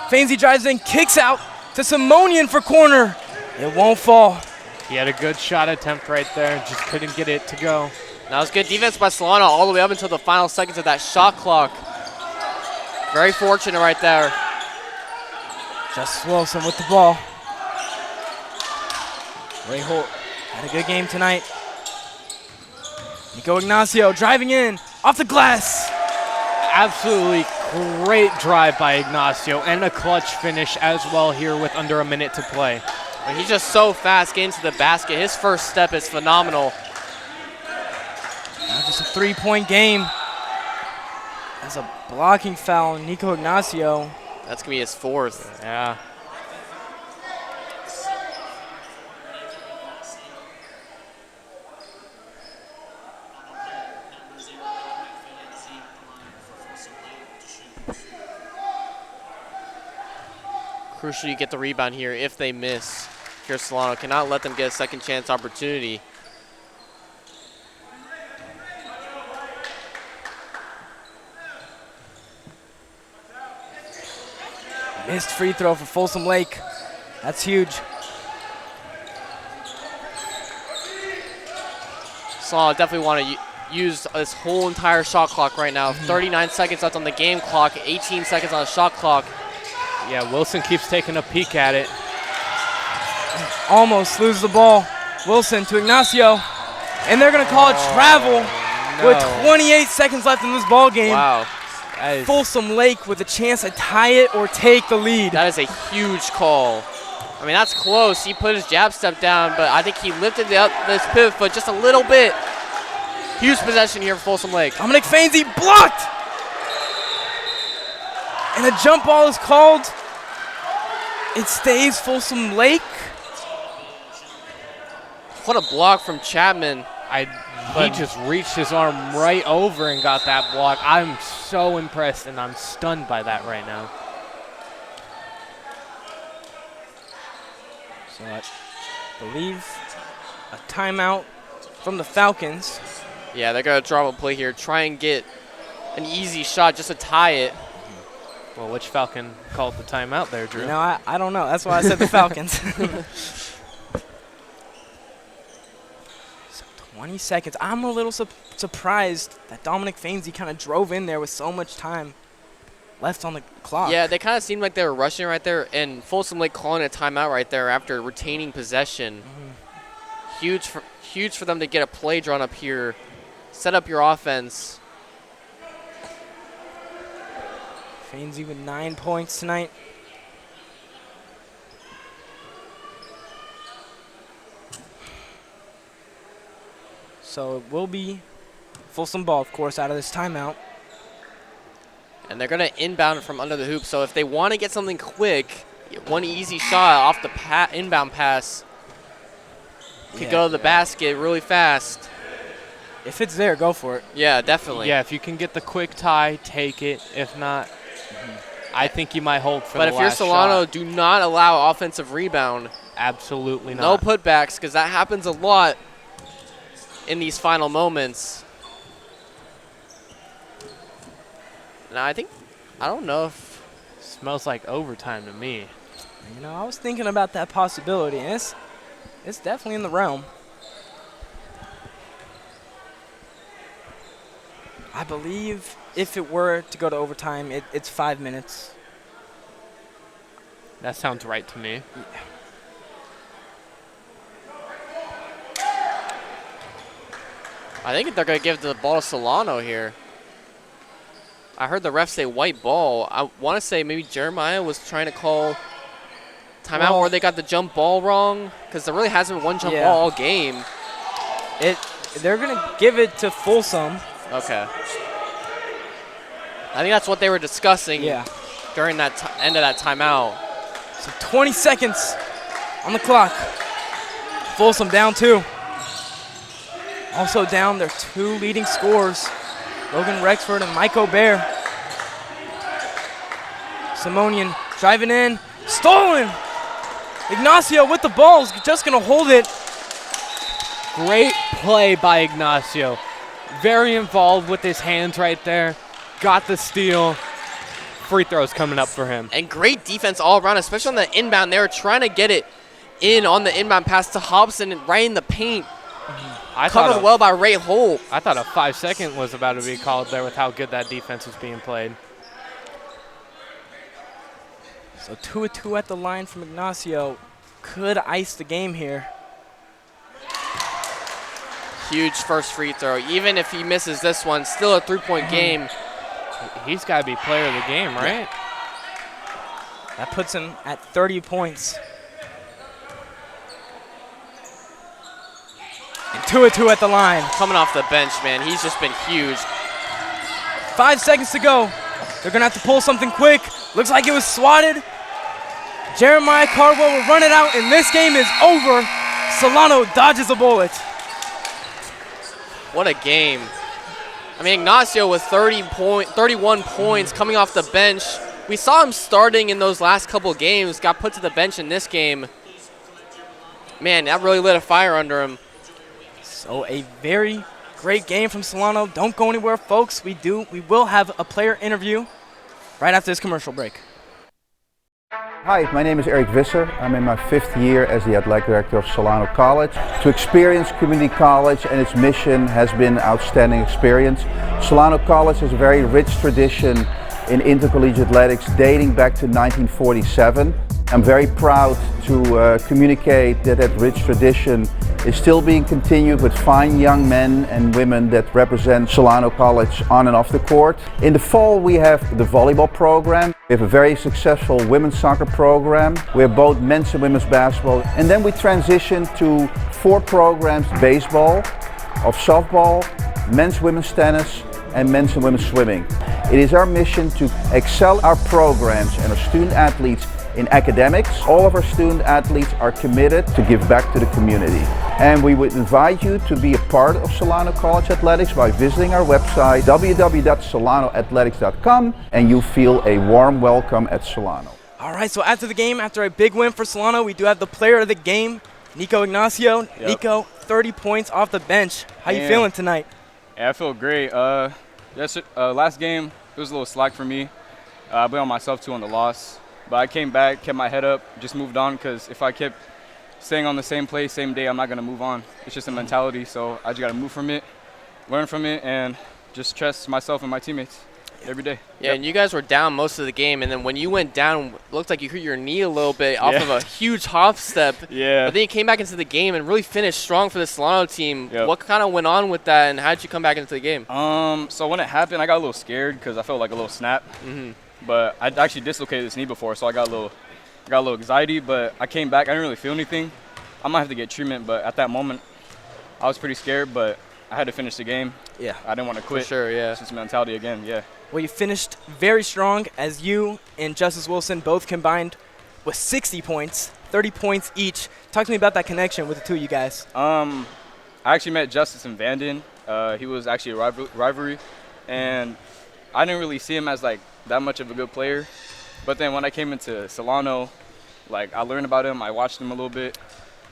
Fainsey drives in, kicks out to Simonian for corner. It won't fall. He had a good shot attempt right there, just couldn't get it to go. That was good defense by Solano all the way up until the final seconds of that shot clock. Very fortunate right there. Justice Wilson with the ball. Ray Holt had a good game tonight. Nico Ignacio driving in, off the glass. Absolutely great drive by Ignacio and a clutch finish as well here with under a minute to play. And he's just so fast getting to the basket. His first step is phenomenal. Now just a 3-point game. That's a blocking foul on Nico Ignacio. That's going to be his 4th. Yeah. Crucial you get the rebound here if they miss. Here Solano cannot let them get a second chance opportunity. Missed free throw for Folsom Lake. That's huge. Solano definitely want to use this whole entire shot clock right now. 39 seconds left on the game clock, 18 seconds on the shot clock. Yeah, Wilson keeps taking a peek at it. Almost loses the ball. Wilson to Ignacio. And they're going to call it travel with 28 seconds left in this ball game. Wow. Folsom Lake with a chance to tie it or take the lead. That is a huge call. I mean, that's close. He put his jab step down, but I think he lifted this pivot foot just a little bit. Huge possession here for Folsom Lake. Dominic Fainsey blocked. And a jump ball is called. It stays Folsom Lake. What a block from Chapman. He just reached his arm right over and got that block. I'm so impressed, and I'm stunned by that right now. So I believe a timeout from the Falcons. Yeah, they're going to draw a play here, try and get an easy shot just to tie it. Well, which Falcon called the timeout there, Drew? You know, I don't know. That's why I said the Falcons. So 20 seconds. I'm a little surprised that Dominic Fainsey kind of drove in there with so much time left on the clock. Yeah, they kind of seemed like they were rushing right there, and Folsom Lake calling a timeout right there after retaining possession. Huge for them to get a play drawn up here. Set up your offense. Fainsey with 9 points tonight. So it will be Folsom ball, of course, out of this timeout. And they're going to inbound from under the hoop. So if they want to get something quick, one easy shot off the inbound pass could go to the basket really fast. If it's there, go for it. Yeah, definitely. Yeah, if you can get the quick tie, take it. If not, I think you might hold for the last shot. But if you're Solano, do not allow offensive rebound. Absolutely not. No putbacks, because that happens a lot in these final moments. Now, I don't know if... Smells like overtime to me. You know, I was thinking about that possibility, and it's definitely in the realm. I believe if it were to go to overtime, it's 5 minutes. That sounds right to me. Yeah. I think they're going to give the ball to Solano here. I heard the ref say white ball. I want to say maybe Jeremiah was trying to call timeout where they got the jump ball wrong, because there really hasn't been one jump ball all game. They're going to give it to Folsom. Okay. I think that's what they were discussing during that end of that timeout. So 20 seconds on the clock. Folsom down 2. Also down their 2 leading scorers, Logan Rexford and Mike O'Bear. Simonian driving in, stolen. Ignacio with the ball is just going to hold it. Great play by Ignacio. Very involved with his hands right there. Got the steal. Free throws coming up for him. And great defense all around, especially on the inbound. They were trying to get it in on the inbound pass to Hobson and right in the paint. Covered well by Ray Holt. I thought a 5-second was about to be called there with how good that defense was being played. So 2-2 at the line from Ignacio. Could ice the game here. Huge first free throw. Even if he misses this one, still a 3-point game. He's got to be player of the game, right? That puts him at 30 points. And 2-2 at the line. Coming off the bench, man. He's just been huge. 5 seconds to go. They're going to have to pull something quick. Looks like it was swatted. Jeremiah Cardwell will run it out, and this game is over. Solano dodges a bullet. What a game. I mean, Ignacio with 31 points coming off the bench. We saw him starting in those last couple games, got put to the bench in this game. Man, that really lit a fire under him. So a very great game from Solano. Don't go anywhere, folks. We will have a player interview right after this commercial break. Hi, my name is Eric Visser. I'm in my 5th year as the athletic director of Solano College. To experience community college and its mission has been an outstanding experience. Solano College has a very rich tradition in intercollegiate athletics dating back to 1947. I'm very proud to communicate that rich tradition is still being continued with fine young men and women that represent Solano College on and off the court. In the fall we have the volleyball program. We have a very successful women's soccer program. We have both men's and women's basketball. And then we transition to 4 programs: baseball, of softball, men's women's tennis, and men's and women's swimming. It is our mission to excel our programs and our student athletes in academics. All of our student athletes are committed to give back to the community. And we would invite you to be a part of Solano College Athletics by visiting our website, www.solanoathletics.com, and you feel a warm welcome at Solano. All right, so after the game, after a big win for Solano, we do have the player of the game, Nico Ignacio. Yep. Nico, 30 points off the bench. How you feeling tonight? Yeah, I feel great. Last game, it was a little slack for me. I blamed myself too on the loss. But I came back, kept my head up, just moved on, because if I kept staying on the same place, same day, I'm not going to move on. It's just a mentality, so I just got to move from it, learn from it, and just trust myself and my teammates every day. Yeah, and you guys were down most of the game, and then when you went down, it looked like you hurt your knee a little bit off of a huge hop step. Yeah. But then you came back into the game and really finished strong for the Solano team. Yep. What kind of went on with that, and how did you come back into the game? So when it happened, I got a little scared because I felt like a little snap. But I actually dislocated this knee before, so I got a little anxiety. But I came back, I didn't really feel anything. I might have to get treatment, but at that moment, I was pretty scared. But I had to finish the game. Yeah, I didn't want to quit. For sure, yeah. It's just mentality again. Yeah. Well, you finished very strong as you and Justice Wilson both combined with 60 points, 30 points each. Talk to me about that connection with the two of you guys. I actually met Justice in Vanden. He was actually a rivalry, and I didn't really see him as like that much of a good player. But then when I came into Solano, like I learned about him, I watched him a little bit,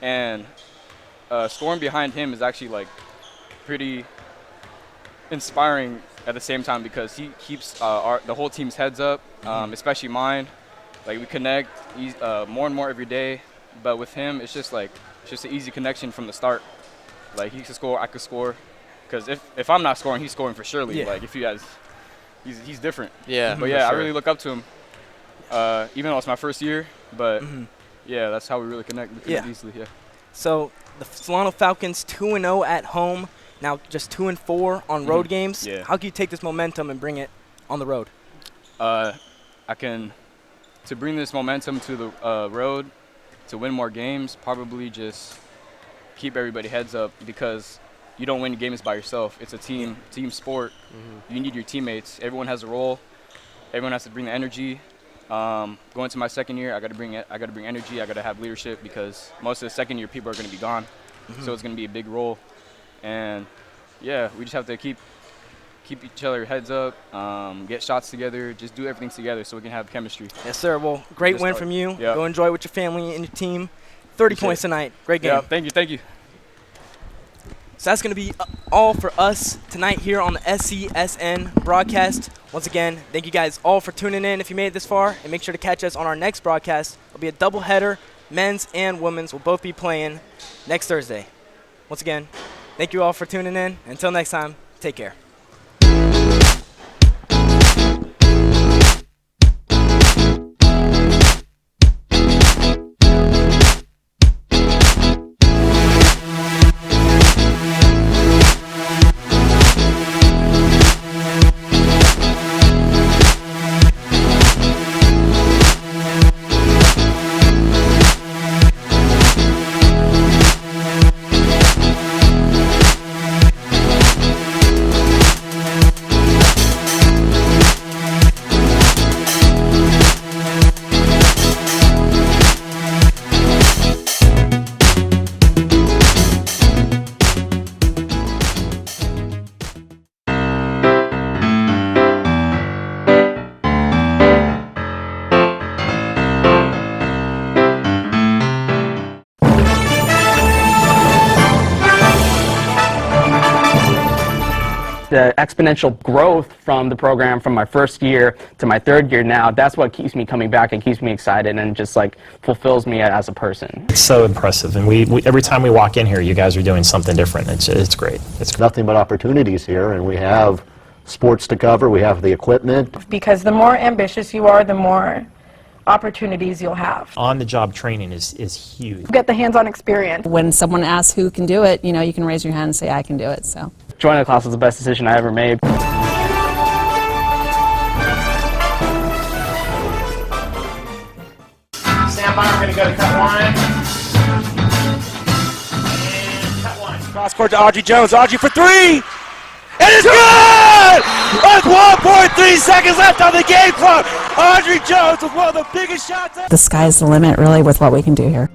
and scoring behind him is actually like pretty inspiring at the same time, because he keeps the whole team's heads up, especially mine. Like we connect more and more every day, but with him it's just an easy connection from the start. Like he can score, I could score, because if I'm not scoring, he's scoring for surely. Yeah. Like if you guys, he's different. Yeah, but yeah, I really look up to him. Even though it's my first year, but yeah, that's how we really connect. We connect easily. Yeah. So the Solano Falcons 2-0 at home. Now just 2-4 on road games. Yeah. How can you take this momentum and bring it on the road? To bring this momentum to the road, to win more games, probably just keep everybody heads up, because you don't win games by yourself. It's a team sport. You need your teammates. Everyone has a role. Everyone has to bring the energy. Going into my second year, I got to bring energy. I got to have leadership, because most of the second year people are going to be gone. So it's going to be a big role. And yeah, we just have to keep each other heads up, get shots together, just do everything together so we can have chemistry. Yes, sir. Well, great win from you. Yeah. Go enjoy it with your family and your team. 30 points tonight. Great game. Yeah, thank you. So that's going to be all for us tonight here on the SCSN broadcast. Once again, thank you guys all for tuning in if you made it this far, and make sure to catch us on our next broadcast. It'll be a doubleheader. Men's and women's will both be playing next Thursday. Once again, thank you all for tuning in. Until next time, take care. The exponential growth from the program from my first year to my third year now, that's what keeps me coming back and keeps me excited and just like fulfills me as a person. It's so impressive, and we every time we walk in here, you guys are doing something different. It's great. It's nothing but opportunities here, and we have sports to cover, we have the equipment. Because the more ambitious you are, the more opportunities you'll have. On-the-job training is huge. Get the hands-on experience. When someone asks who can do it, you can raise your hand and say, I can do it. So joining the class was the best decision I ever made. Stand by, we're going to go to cut one. And cut one. Cross court to Audrey Jones. Audrey for three. It is good! With 1.3 seconds left on the game clock, Audrey Jones with one of the biggest shots. The sky's the limit, really, with what we can do here.